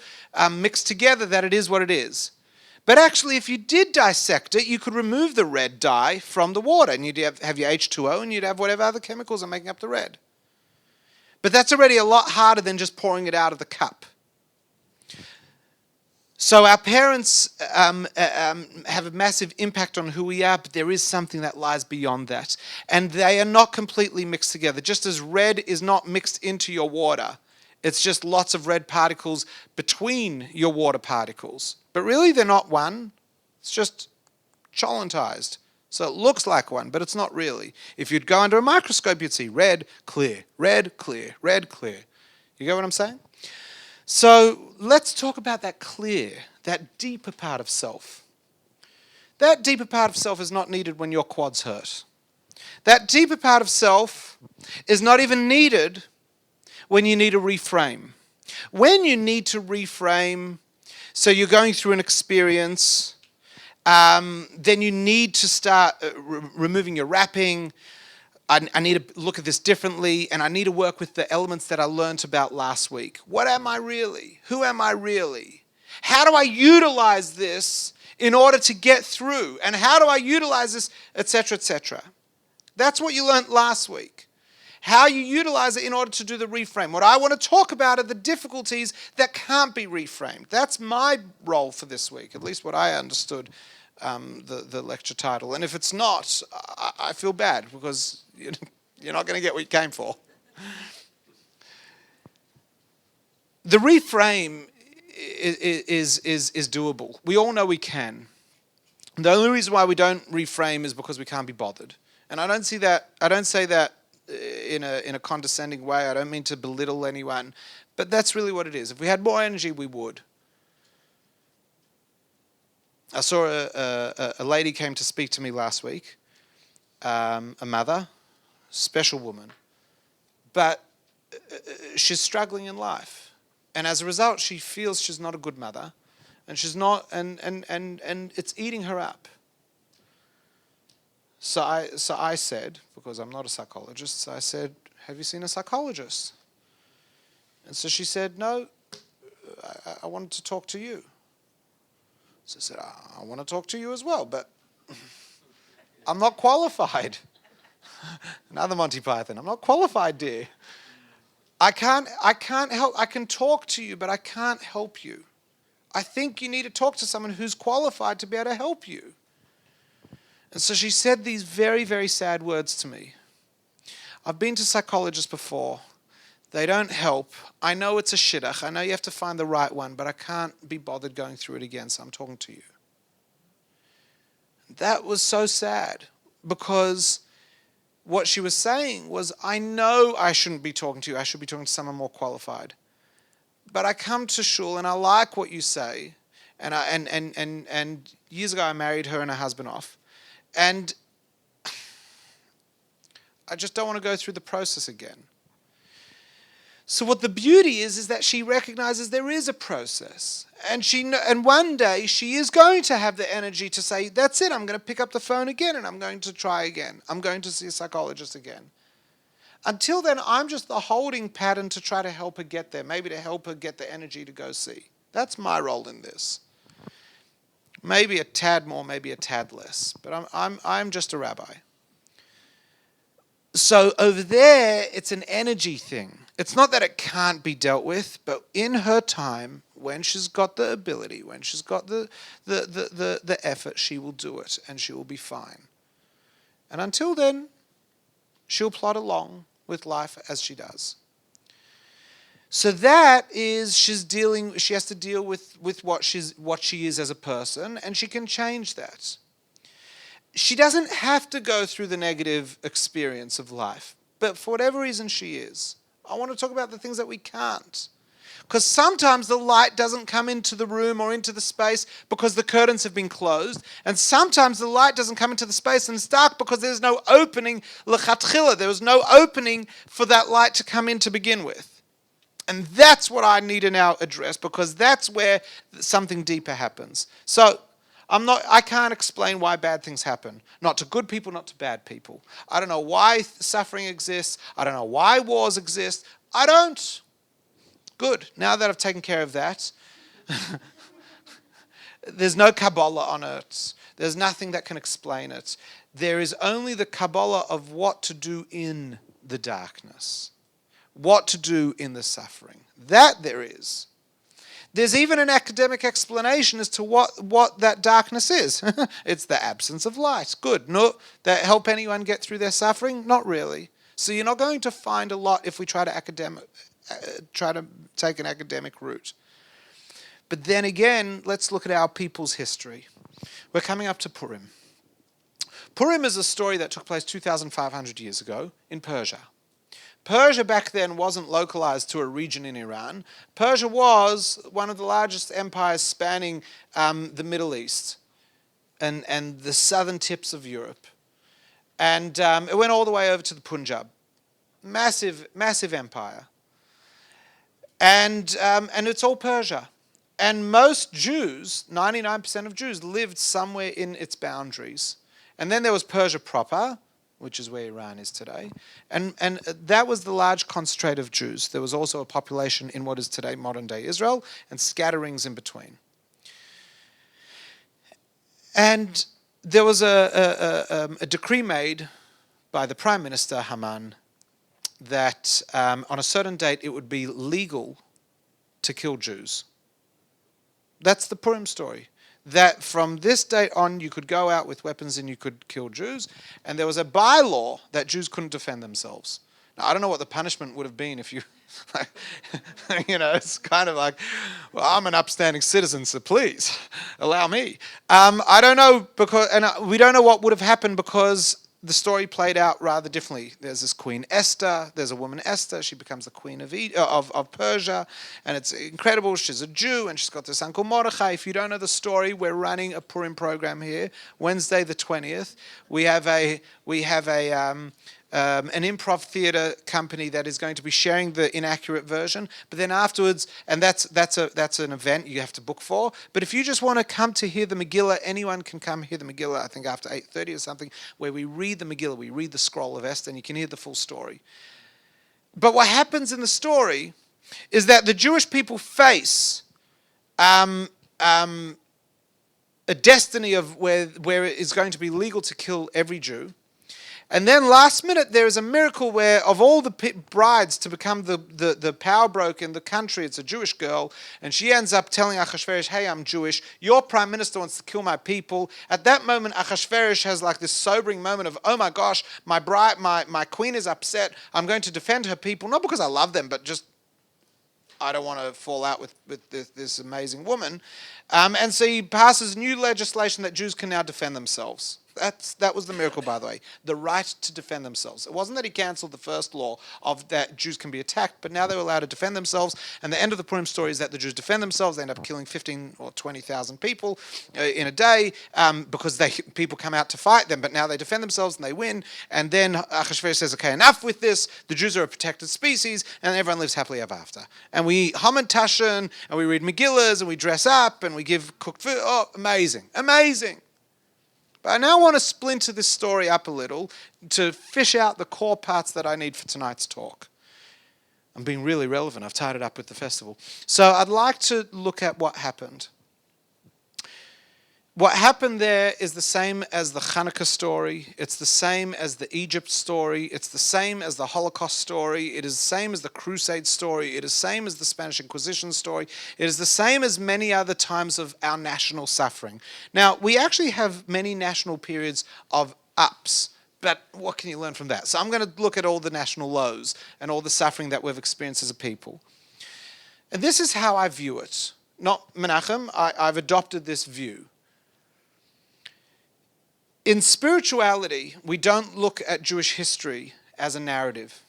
mixed together that it is what it is. But actually, if you did dissect it, you could remove the red dye from the water, and you'd have your H2O, and you'd have whatever other chemicals are making up the red. But that's already a lot harder than just pouring it out of the cup. So our parents have a massive impact on who we are, but there is something that lies beyond that. And they are not completely mixed together. Just as red is not mixed into your water, it's just lots of red particles between your water particles. But really, they're not one. It's just cholentized. So it looks like one, but it's not really. If you'd go under a microscope, you'd see red, clear, red, clear, red, clear. You get what I'm saying? So let's talk about that clear, that deeper part of self. That deeper part of self is not needed when your quads hurt. That deeper part of self is not even needed when you need a reframe. When you need to reframe, so you're going through an experience, then you need to start removing your wrapping. I need to look at this differently, and I need to work with the elements that I learned about last week. What am I really? Who am I really? How do I utilize this in order to get through? And how do I utilize this, etc., etc.? That's what you learned last week. How you utilize it in order to do the reframe. What I want to talk about are the difficulties that can't be reframed. That's my role for this week, at least what I understood the lecture title. And if it's not, I feel bad because you're not going to get what you came for. The reframe is doable. We all know we can. The only reason why we don't reframe is because we can't be bothered. And I don't say that in a condescending way. I don't mean to belittle anyone, but that's really what it is. If we had more energy, we would. I saw a lady came to speak to me last week, a mother, special woman, but she's struggling in life, and as a result, she feels she's not a good mother, and she's not, and it's eating her up. So I said, because I'm not a psychologist, so I said, "Have you seen a psychologist?" And so she said, "No, I wanted to talk to you." So I said, "I want to talk to you as well, but I'm not qualified." Another Monty Python. "I'm not qualified, dear. I can't help. I can talk to you, but I can't help you. I think you need to talk to someone who's qualified to be able to help you." And so she said these very, very sad words to me. "I've been to psychologists before. They don't help. I know it's a shidduch. I know you have to find the right one, but I can't be bothered going through it again, so I'm talking to you." That was so sad, because what she was saying was, I know I shouldn't be talking to you. I should be talking to someone more qualified. But I come to shul and I like what you say. And years ago I married her and her husband off. And I just don't want to go through the process again. So what the beauty is that she recognizes there is a process. And one day she is going to have the energy to say, "That's it, I'm going to pick up the phone again and I'm going to try again. I'm going to see a psychologist again." Until then, I'm just the holding pattern to try to help her get there, maybe to help her get the energy to go see. That's my role in this. Maybe a tad more, maybe a tad less, but I'm just a rabbi. So over there, it's an energy thing. It's not that it can't be dealt with, but in her time, when she's got the ability, when she's got the effort, she will do it and she will be fine. And until then, she'll plod along with life as she does. So that is, she has to deal with what she is as a person, and she can change that. She doesn't have to go through the negative experience of life, but for whatever reason she is. I want to talk about the things that we can't. Because sometimes the light doesn't come into the room or into the space because the curtains have been closed. And sometimes the light doesn't come into the space and it's dark because there's no opening, l'chatchila. There was no opening for that light to come in to begin with. And that's what I need to now address, because that's where something deeper happens. So I can't explain why bad things happen. Not to good people, not to bad people. I don't know why suffering exists. I don't know why wars exist. I don't. Good. Now that I've taken care of that, there's no Kabbalah on it. There's nothing that can explain it. There is only the Kabbalah of what to do in the darkness. What to do in the suffering. That there is. There's even an academic explanation as to what that darkness is. It's the absence of light. Good. No, that help anyone get through their suffering? Not really. So you're not going to find a lot if we try to take an academic route. But then again, let's look at our people's history. We're coming up to Purim. Purim is a story that took place 2,500 years ago in Persia. Persia back then wasn't localized to a region in Iran. Persia was one of the largest empires spanning the Middle East and the southern tips of Europe. And it went all the way over to the Punjab. Massive, massive empire. And it's all Persia. And most Jews, 99% of Jews, lived somewhere in its boundaries. And then there was Persia proper, which is where Iran is today. And that was the large concentrate of Jews. There was also a population in what is today modern-day Israel, and scatterings in between. And there was a decree made by the Prime Minister, Haman, that on a certain date it would be legal to kill Jews. That's the Purim story. That from this date on you could go out with weapons and you could kill Jews. And there was a bylaw that Jews couldn't defend themselves. Now, I don't know what the punishment would have been if you, it's kind of like, well, I'm an upstanding citizen, so please allow me. I don't know, we don't know what would have happened because the story played out rather differently. There's this Queen Esther. There's a woman Esther. She becomes the queen of Persia, and it's incredible. She's a Jew, and she's got this uncle Mordechai. If you don't know the story, we're running a Purim program here. Wednesday the 20th, we have an improv theatre company that is going to be sharing the inaccurate version. But then afterwards, and that's an event you have to book for. But if you just want to come to hear the Megillah, anyone can come hear the Megillah, I think after 8:30 or something, where we read the Megillah, we read the scroll of Esther, and you can hear the full story. But what happens in the story is that the Jewish people face a destiny of where it is going to be legal to kill every Jew. And then last minute, there is a miracle where of all the brides to become the power broker in the country, it's a Jewish girl, and she ends up telling Achashverosh, hey, I'm Jewish, your prime minister wants to kill my people. At that moment, Achashverosh has like this sobering moment of, oh my gosh, my queen is upset, I'm going to defend her people, not because I love them, but just I don't want to fall out with this amazing woman. And so he passes new legislation that Jews can now defend themselves. That was the miracle, by the way. The right to defend themselves. It wasn't that he cancelled the first law of that Jews can be attacked, but now they were allowed to defend themselves. And the end of the Purim story is that the Jews defend themselves. They end up killing 15 or 20,000 people in a day because people come out to fight them. But now they defend themselves and they win. And then Achashverosh says, okay, enough with this. The Jews are a protected species, and everyone lives happily ever after. And we eat Hamantashen, and we read Megillas, and we dress up, and we give cooked food. Oh, amazing, amazing. But I now want to splinter this story up a little to fish out the core parts that I need for tonight's talk. I'm being really relevant. I've tied it up with the festival. So I'd like to look at what happened. What happened there is the same as the Hanukkah story. It's the same as the Egypt story. It's the same as the Holocaust story. It is the same as the Crusade story. It is the same as the Spanish Inquisition story. It is the same as many other times of our national suffering. Now, we actually have many national periods of ups, but what can you learn from that? So I'm going to look at all the national lows and all the suffering that we've experienced as a people. And this is how I view it. Not Menachem, I've adopted this view. In spirituality, we don't look at Jewish history as a narrative.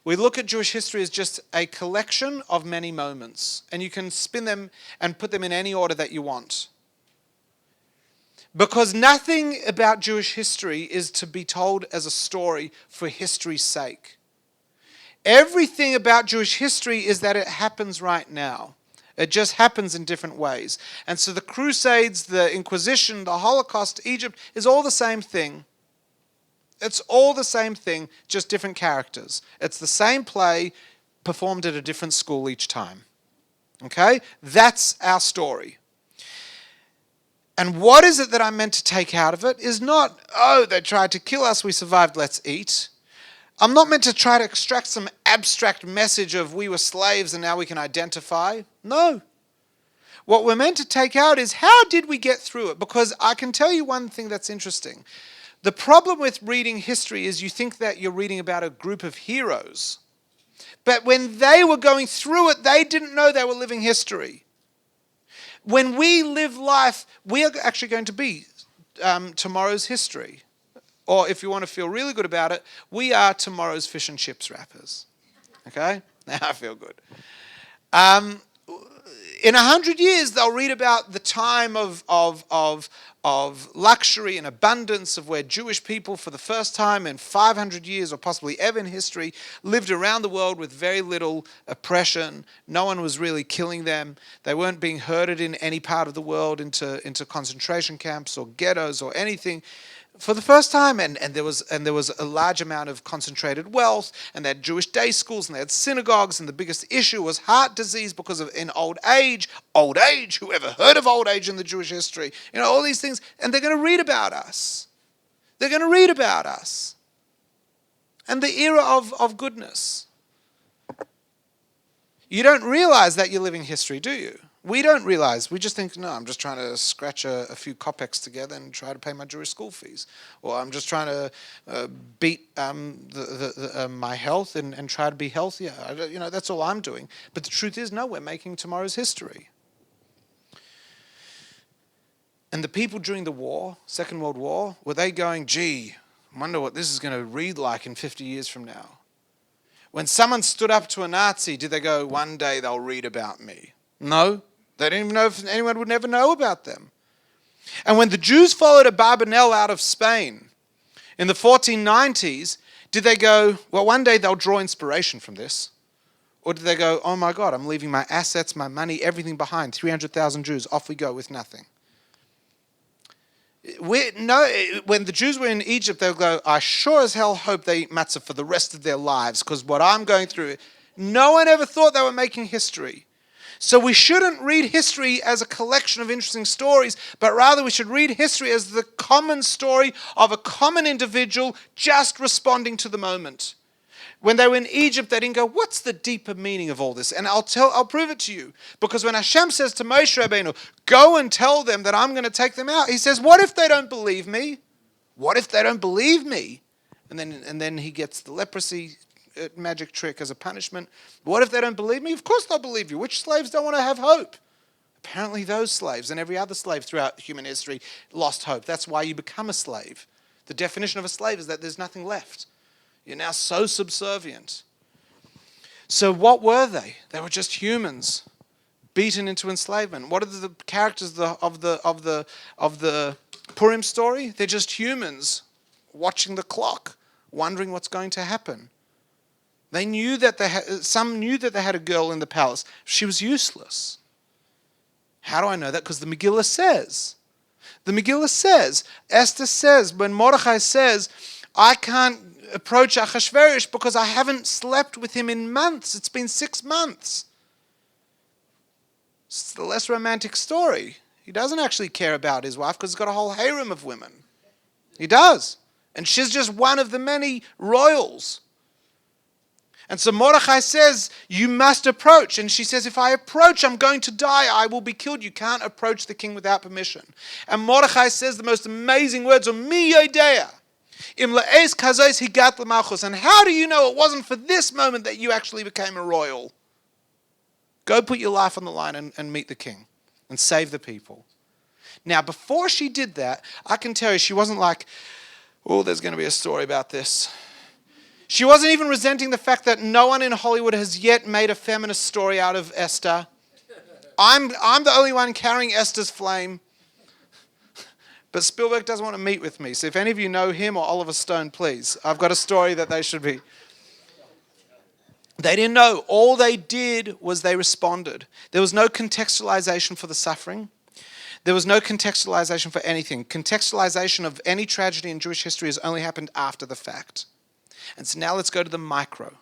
We look at Jewish history as just a collection of many moments, and you can spin them and put them in any order that you want. Because nothing about Jewish history is to be told as a story for history's sake. Everything about Jewish history is that it happens right now. It just happens in different ways. And so the Crusades, the Inquisition, the Holocaust, Egypt is all the same thing. It's all the same thing, just different characters. It's the same play performed at a different school each time. Okay? That's our story. And what is it that I'm meant to take out of it is not, oh, they tried to kill us, we survived, let's eat. I'm not meant to try to extract some abstract message of we were slaves and now we can identify. No. What we're meant to take out is how did we get through it? Because I can tell you one thing that's interesting. The problem with reading history is you think that you're reading about a group of heroes. But when they were going through it, they didn't know they were living history. When we live life, we are actually going to be tomorrow's history. Or if you want to feel really good about it, we are tomorrow's fish and chips wrappers. Okay? Now I feel good. In 100 years, they'll read about the time of luxury and abundance of where Jewish people, for the first time in 500 years, or possibly ever in history, lived around the world with very little oppression. No one was really killing them. They weren't being herded in any part of the world into concentration camps or ghettos or anything. For the first time, and there was a large amount of concentrated wealth, and they had Jewish day schools, and they had synagogues, and the biggest issue was heart disease because of in old age, who ever heard of old age in the Jewish history? You know, all these things, and they're going to read about us. They're going to read about us. And the era of goodness. You don't realize that you're living history, do you? We don't realize. We just think, no, I'm just trying to scratch a few kopecks together and try to pay my Jewish school fees. Or I'm just trying to beat my health and try to be healthier. That's all I'm doing. But the truth is, no, we're making tomorrow's history. And the people during the war, Second World War, were they going, gee, I wonder what this is going to read like in 50 years from now. When someone stood up to a Nazi, did they go, one day they'll read about me? No. They didn't even know if anyone would never know about them. And when the Jews followed Abarbanel out of Spain in the 1490s, did they go, well, one day they'll draw inspiration from this? Or did they go, oh my God, I'm leaving my assets, my money, everything behind, 300,000 Jews, off we go with nothing? When the Jews were in Egypt, they'll go, I sure as hell hope they eat matzah for the rest of their lives, because what I'm going through, no one ever thought they were making history. So we shouldn't read history as a collection of interesting stories, but rather we should read history as the common story of a common individual just responding to the moment. When they were in Egypt, they didn't go, what's the deeper meaning of all this? And I'll prove it to you. Because when Hashem says to Moshe Rabbeinu, go and tell them that I'm going to take them out, he says, what if they don't believe me? What if they don't believe me? And then he gets the leprosy magic trick as a punishment. What if they don't believe me? Of course they'll believe you. Which slaves don't want to have hope? Apparently those slaves and every other slave throughout human history lost hope. That's why you become a slave. The definition of a slave is that there's nothing left. You're now so subservient. So what were they? They were just humans beaten into enslavement. What are the characters of the Purim story? They're just humans watching the clock, wondering what's going to happen. They knew that some knew that they had a girl in the palace. She was useless. How do I know that? Because the Megillah says. The Megillah says, Esther says, when Mordechai says, I can't approach Achashverosh because I haven't slept with him in months. It's been 6 months. It's the less romantic story. He doesn't actually care about his wife because he's got a whole harem of women. He does. And she's just one of the many royals. And so Mordechai says, you must approach. And she says, if I approach, I'm going to die. I will be killed. You can't approach the king without permission. And Mordechai says the most amazing words, Mi yodea. And how do you know it wasn't for this moment that you actually became a royal? Go put your life on the line and meet the king and save the people. Now, before she did that, I can tell you she wasn't like, oh, there's going to be a story about this. She wasn't even resenting the fact that no one in Hollywood has yet made a feminist story out of Esther. I'm the only one carrying Esther's flame. But Spielberg doesn't want to meet with me. So if any of you know him or Oliver Stone, please. I've got a story that they should be. They didn't know. All they did was they responded. There was no contextualization for the suffering. There was no contextualization for anything. Contextualization of any tragedy in Jewish history has only happened after the fact. And so now let's go to the micro.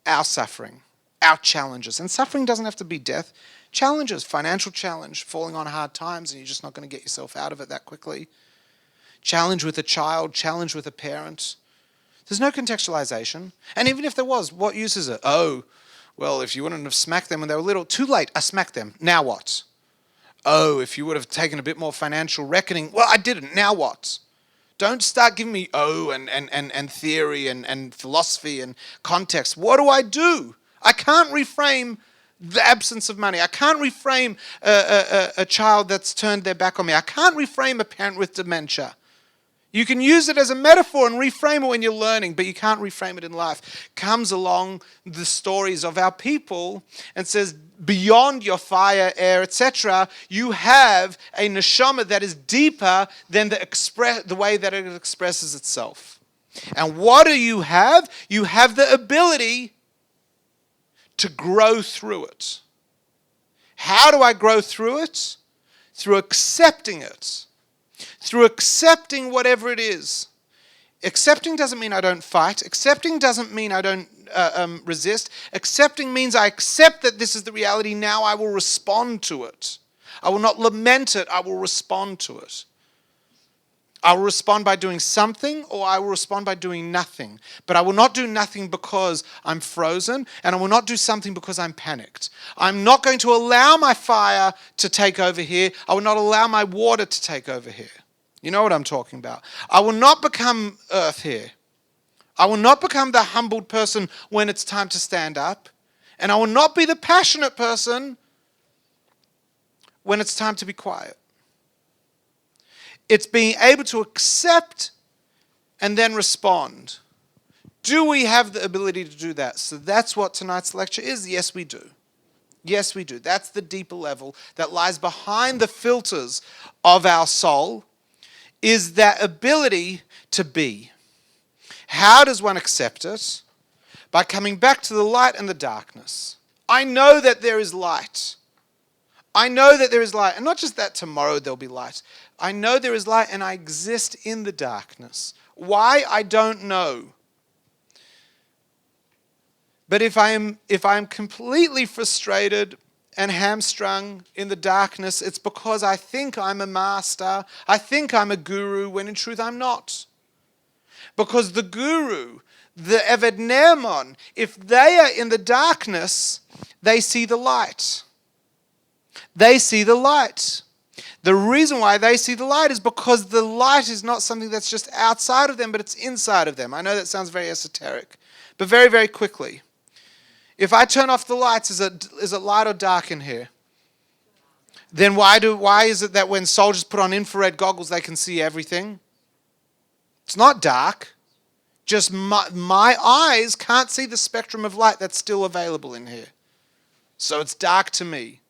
Our suffering, our challenges. And suffering doesn't have to be death. Challenges, financial challenge, falling on hard times and you're just not going to get yourself out of it that quickly. Challenge with a child, challenge with a parent. There's no contextualization. And even if there was, what use is it? Oh, well, if you wouldn't have smacked them when they were little, too late, I smacked them. Now what? Oh, if you would have taken a bit more financial reckoning, well, I didn't. Now what? Don't start giving me and theory and philosophy and context. What do? I can't reframe the absence of money. I can't reframe a child that's turned their back on me. I can't reframe a parent with dementia. You can use it as a metaphor and reframe it when you're learning, but you can't reframe it in life. Comes along the stories of our people and says, beyond your fire, air, etc., you have a neshama that is deeper than the way that it expresses itself. And what do you have? You have the ability to grow through it. How do I grow through it? Through accepting it. Through accepting whatever it is. Accepting doesn't mean I don't fight. Accepting doesn't mean I don't resist. Accepting means I accept that this is the reality. Now I will respond to it. I will not lament it. I will respond to it. I will respond by doing something, or I will respond by doing nothing. But I will not do nothing because I'm frozen, and I will not do something because I'm panicked. I'm not going to allow my fire to take over here. I will not allow my water to take over here. You know what I'm talking about. I will not become earth here. I will not become the humbled person when it's time to stand up. And I will not be the passionate person when it's time to be quiet. It's being able to accept and then respond. Do we have the ability to do that? So that's what tonight's lecture is. Yes, we do. Yes, we do. That's the deeper level that lies behind the filters of our soul, is that ability to be. How does one accept it? By coming back to the light and the darkness. I know that there is light. I know that there is light. And not just that tomorrow there'll be light. I know there is light and I exist in the darkness. Why? I don't know. But if I am completely frustrated and hamstrung in the darkness, it's because I think I'm a master, I think I'm a guru, when in truth I'm not. Because the guru, the Eved Ne'eman, if they are in the darkness, they see the light. They see the light. The reason why they see the light is because the light is not something that's just outside of them, but it's inside of them. I know that sounds very esoteric, but very, very quickly. If I turn off the lights, is it light or dark in here? Then why is it that when soldiers put on infrared goggles, they can see everything? It's not dark. Just my eyes can't see the spectrum of light that's still available in here. So it's dark to me.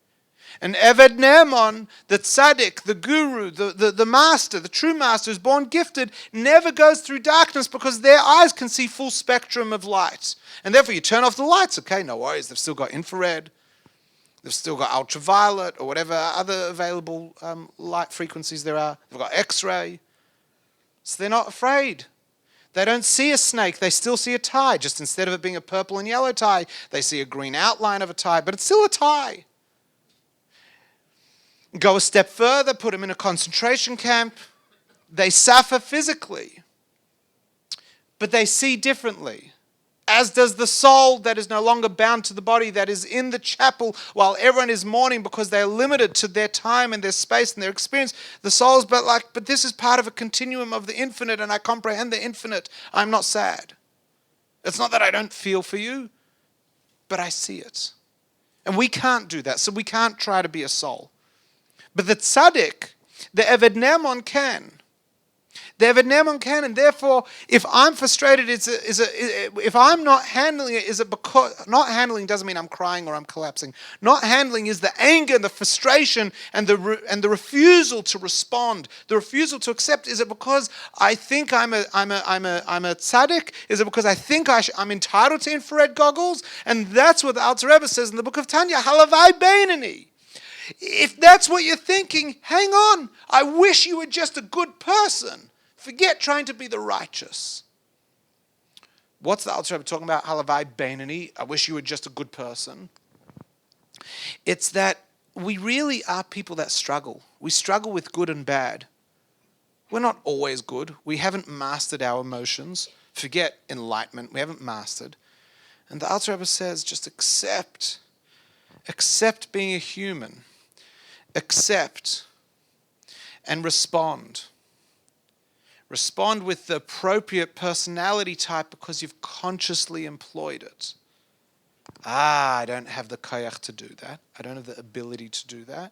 And Eved Ne'eman, the tzaddik, the guru, the master, the true master who's born gifted, never goes through darkness because their eyes can see full spectrum of light. And therefore you turn off the lights, okay, no worries, they've still got infrared, they've still got ultraviolet or whatever other available light frequencies there are. They've got X-ray. So they're not afraid. They don't see a snake, they still see a tie. Just instead of it being a purple and yellow tie, they see a green outline of a tie, but it's still a tie. Go a step further, put them in a concentration camp. They suffer physically, but they see differently. As does the soul that is no longer bound to the body, that is in the chapel while everyone is mourning because they are limited to their time and their space and their experience. The soul's but this is part of a continuum of the infinite and I comprehend the infinite. I'm not sad. It's not that I don't feel for you, but I see it. And we can't do that, so we can't try to be a soul. But the tzaddik, the Eved Ne'eman can. The Eved Ne'eman can, and therefore, if I'm frustrated, if I'm not handling it, is it because not handling doesn't mean I'm crying or I'm collapsing. Not handling is the anger and the frustration and the refusal to respond, the refusal to accept. Is it because I think I'm a tzaddik? Is it because I think I'm entitled to infrared goggles? And that's what the Alter Rebbe says in the book of Tanya. Halavai beinani. If that's what you're thinking, hang on. I wish you were just a good person. Forget trying to be the righteous. What's the Alter Rebbe talking about? Halavai beinani. I wish you were just a good person. It's that we really are people that struggle. We struggle with good and bad. We're not always good. We haven't mastered our emotions. Forget enlightenment. We haven't mastered. And the Alter Rebbe says, just accept. Accept being a human. Accept and respond. Respond with the appropriate personality type because you've consciously employed it. I don't have the koyach to do that. I don't have the ability to do that.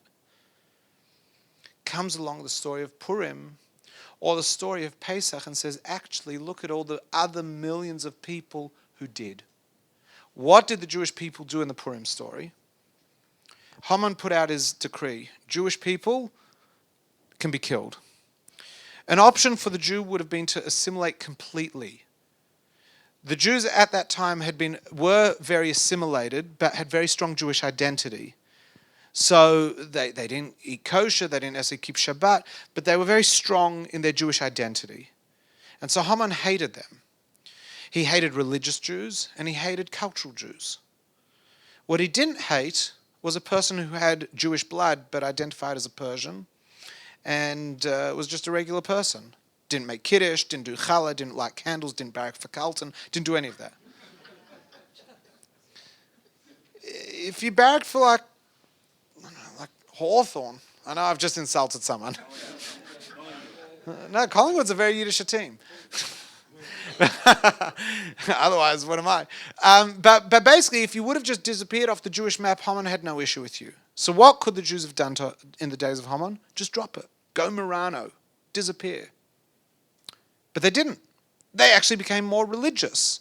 Comes along the story of Purim or the story of Pesach and says, actually, look at all the other millions of people who did. What did the Jewish people do in the Purim story? Haman put out his decree. Jewish people can be killed. An option for the Jew would have been to assimilate completely. The Jews at that time were very assimilated, but had very strong Jewish identity. So they didn't eat kosher, they didn't necessarily keep Shabbat, but they were very strong in their Jewish identity. And so Haman hated them. He hated religious Jews and he hated cultural Jews. What he didn't hate was a person who had Jewish blood but identified as a Persian and was just a regular person. Didn't make Kiddush, didn't do challah, didn't light candles, didn't barrack for Carlton, didn't do any of that. If you barracked for like Hawthorne, I know I've just insulted someone. No, Collingwood's a very Yiddish team. Otherwise, what am I? But basically, if you would have just disappeared off the Jewish map, Haman had no issue with you. So what could the Jews have done in the days of Haman? Just drop it. Go Murano. Disappear. But they didn't. They actually became more religious.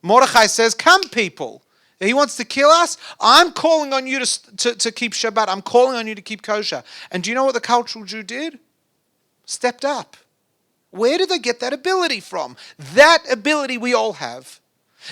Mordechai says, come people. He wants to kill us. I'm calling on you to keep Shabbat. I'm calling on you to keep kosher. And do you know what the cultural Jew did? Stepped up. Where did they get that ability from? That ability we all have.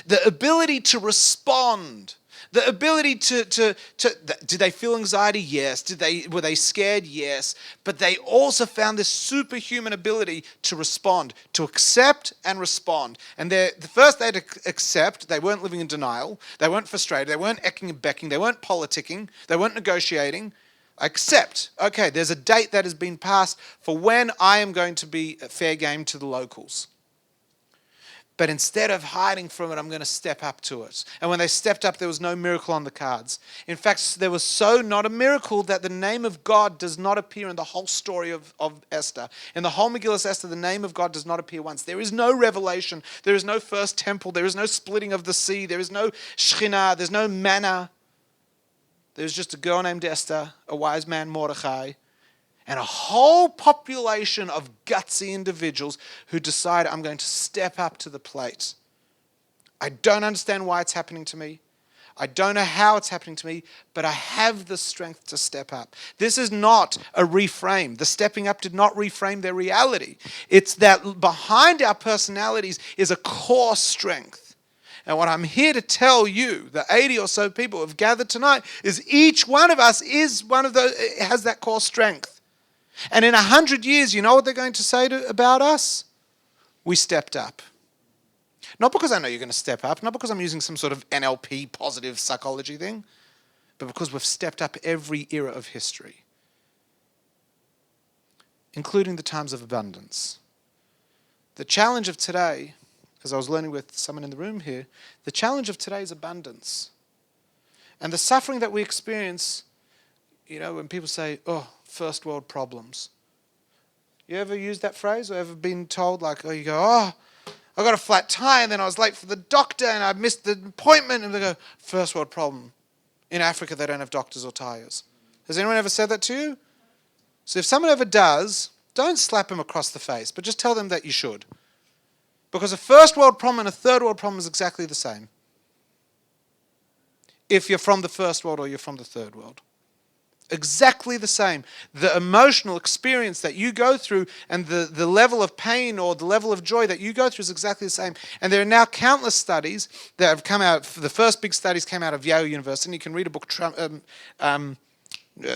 The ability to respond. The ability to did they feel anxiety? Yes. Were they scared? Yes. But they also found this superhuman ability to respond, to accept and respond. And the first they had to accept, they weren't living in denial, they weren't frustrated, they weren't ecking and becking, they weren't politicking, they weren't negotiating. Accept. Okay, there's a date that has been passed for when I am going to be fair game to the locals. But instead of hiding from it, I'm going to step up to it. And when they stepped up, there was no miracle on the cards. In fact, there was so not a miracle that the name of God does not appear in the whole story of Esther. In the whole Megillah Esther, the name of God does not appear once. There is no revelation. There is no first temple. There is no splitting of the sea. There is no Shekhinah. There's no manna. There's just a girl named Esther, a wise man, Mordechai, and a whole population of gutsy individuals who decide, I'm going to step up to the plate. I don't understand why it's happening to me. I don't know how it's happening to me, but I have the strength to step up. This is not a reframe. The stepping up did not reframe their reality. It's that behind our personalities is a core strength. And what I'm here to tell you, the 80 or so people who have gathered tonight, is each one of us is one of those, has that core strength. And in 100 years, you know what they're going to say about us? We stepped up. Not because I know you're going to step up, not because I'm using some sort of NLP positive psychology thing, but because we've stepped up every era of history, including the times of abundance. The challenge of today, as I was learning with someone in the room here, the challenge of today is abundance. And the suffering that we experience, when people say, first world problems. You ever used that phrase or ever been told you go, I got a flat tire and then I was late for the doctor and I missed the appointment, and they go, first world problem. In Africa they don't have doctors or tires. Has anyone ever said that to you? So if someone ever does, don't slap them across the face, but just tell them that you should. Because a first world problem and a third world problem is exactly the same. If you're from the first world or you're from the third world. Exactly the same. The emotional experience that you go through and the level of pain or the level of joy that you go through is exactly the same. And there are now countless studies that have come out. The first big studies came out of Yale University. And you can read a book,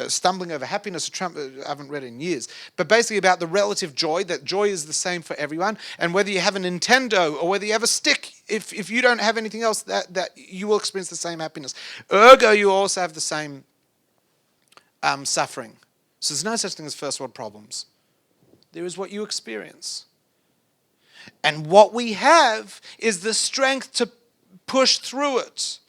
Stumbling Over Happiness. I haven't read it in years. But basically about the relative joy, that joy is the same for everyone. And whether you have a Nintendo or whether you have a stick, if you don't have anything else, that you will experience the same happiness. Ergo, you also have the same suffering. So there's no such thing as first world problems. There is what you experience. And what we have is the strength to push through it.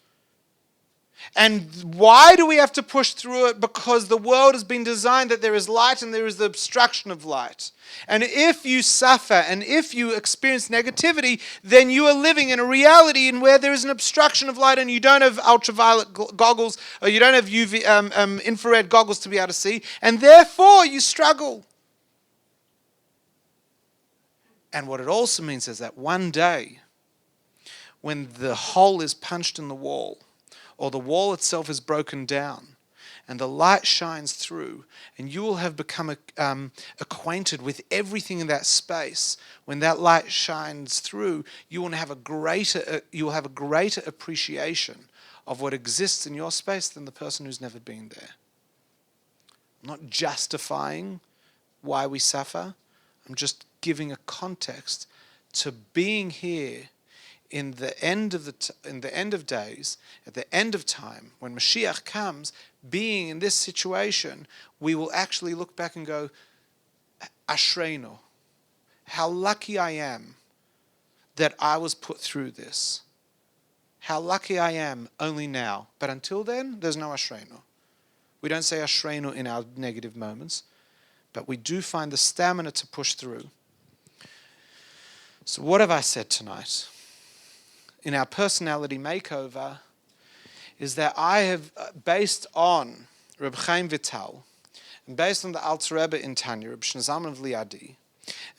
And why do we have to push through it? Because the world has been designed that there is light and there is the obstruction of light. And if you suffer and if you experience negativity, then you are living in a reality in where there is an obstruction of light and you don't have ultraviolet goggles or you don't have UV infrared goggles to be able to see, and therefore you struggle. And what it also means is that one day, when the hole is punched in the wall, or the wall itself is broken down, and the light shines through, and you will have become acquainted with everything in that space. When that light shines through, you will have a greater appreciation of what exists in your space than the person who's never been there. I'm not justifying why we suffer. I'm just giving a context to being here in the end of days, at the end of time, when Mashiach comes, being in this situation, we will actually look back and go, Ashreinu, how lucky I am that I was put through this. How lucky I am only now. But until then, there's no Ashreinu. We don't say Ashreinu in our negative moments, but we do find the stamina to push through. So what have I said tonight? In our personality makeover, is that I have, based on Reb Chaim Vital, and based on the Alter Rebbe in Tanya, Reb Shneimon of Liadi,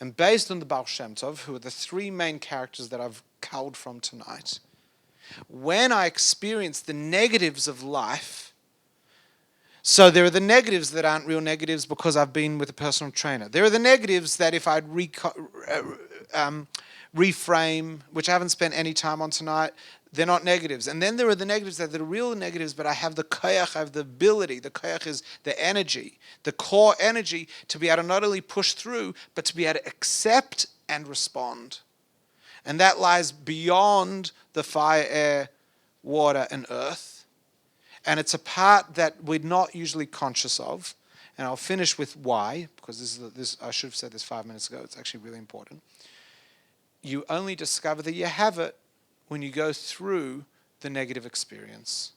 And based on the Baal Shem Tov, who are the three main characters that I've culled from tonight, when I experience the negatives of life, so there are the negatives that aren't real negatives because I've been with a personal trainer. There are the negatives that if I'd reframe, which I haven't spent any time on tonight, they're not negatives. And then there are the negatives that are the real negatives, but I have the koyach, I have the ability. The koyach is the energy, the core energy to be able to not only push through, but to be able to accept and respond. And that lies beyond the fire, air, water, and earth. And it's a part that we're not usually conscious of. And I'll finish with why, because this I should have said this 5 minutes ago. It's actually really important. You only discover that you have it when you go through the negative experience.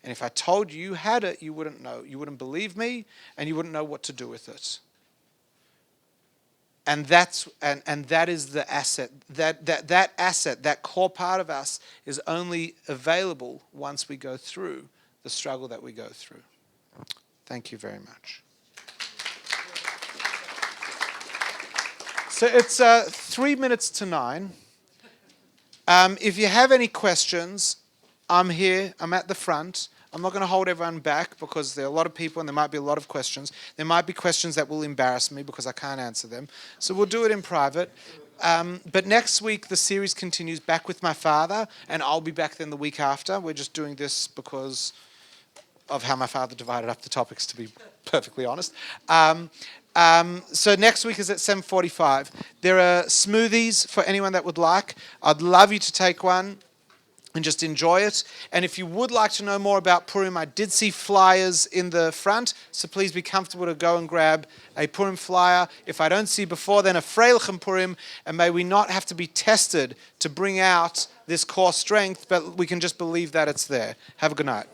And if I told you you had it, you wouldn't know. You wouldn't believe me, and you wouldn't know what to do with it. And that is the asset. That asset, that core part of us, is only available once we go through the struggle that we go through. Thank you very much. So it's 3 minutes to 9. If you have any questions, I'm here. I'm at the front. I'm not going to hold everyone back because there are a lot of people and there might be a lot of questions. There might be questions that will embarrass me because I can't answer them. So we'll do it in private. But next week, the series continues back with my father, and I'll be back then the week after. We're just doing this because of how my father divided up the topics, to be perfectly honest. So next week is at 7:45. There are smoothies for anyone that would like. I'd love you to take one and just enjoy it. And if you would like to know more about Purim, I did see flyers in the front, so please be comfortable to go and grab a Purim flyer. If I don't see before then a Freilichem Purim, and may we not have to be tested to bring out this core strength, but we can just believe that it's there. Have a good night.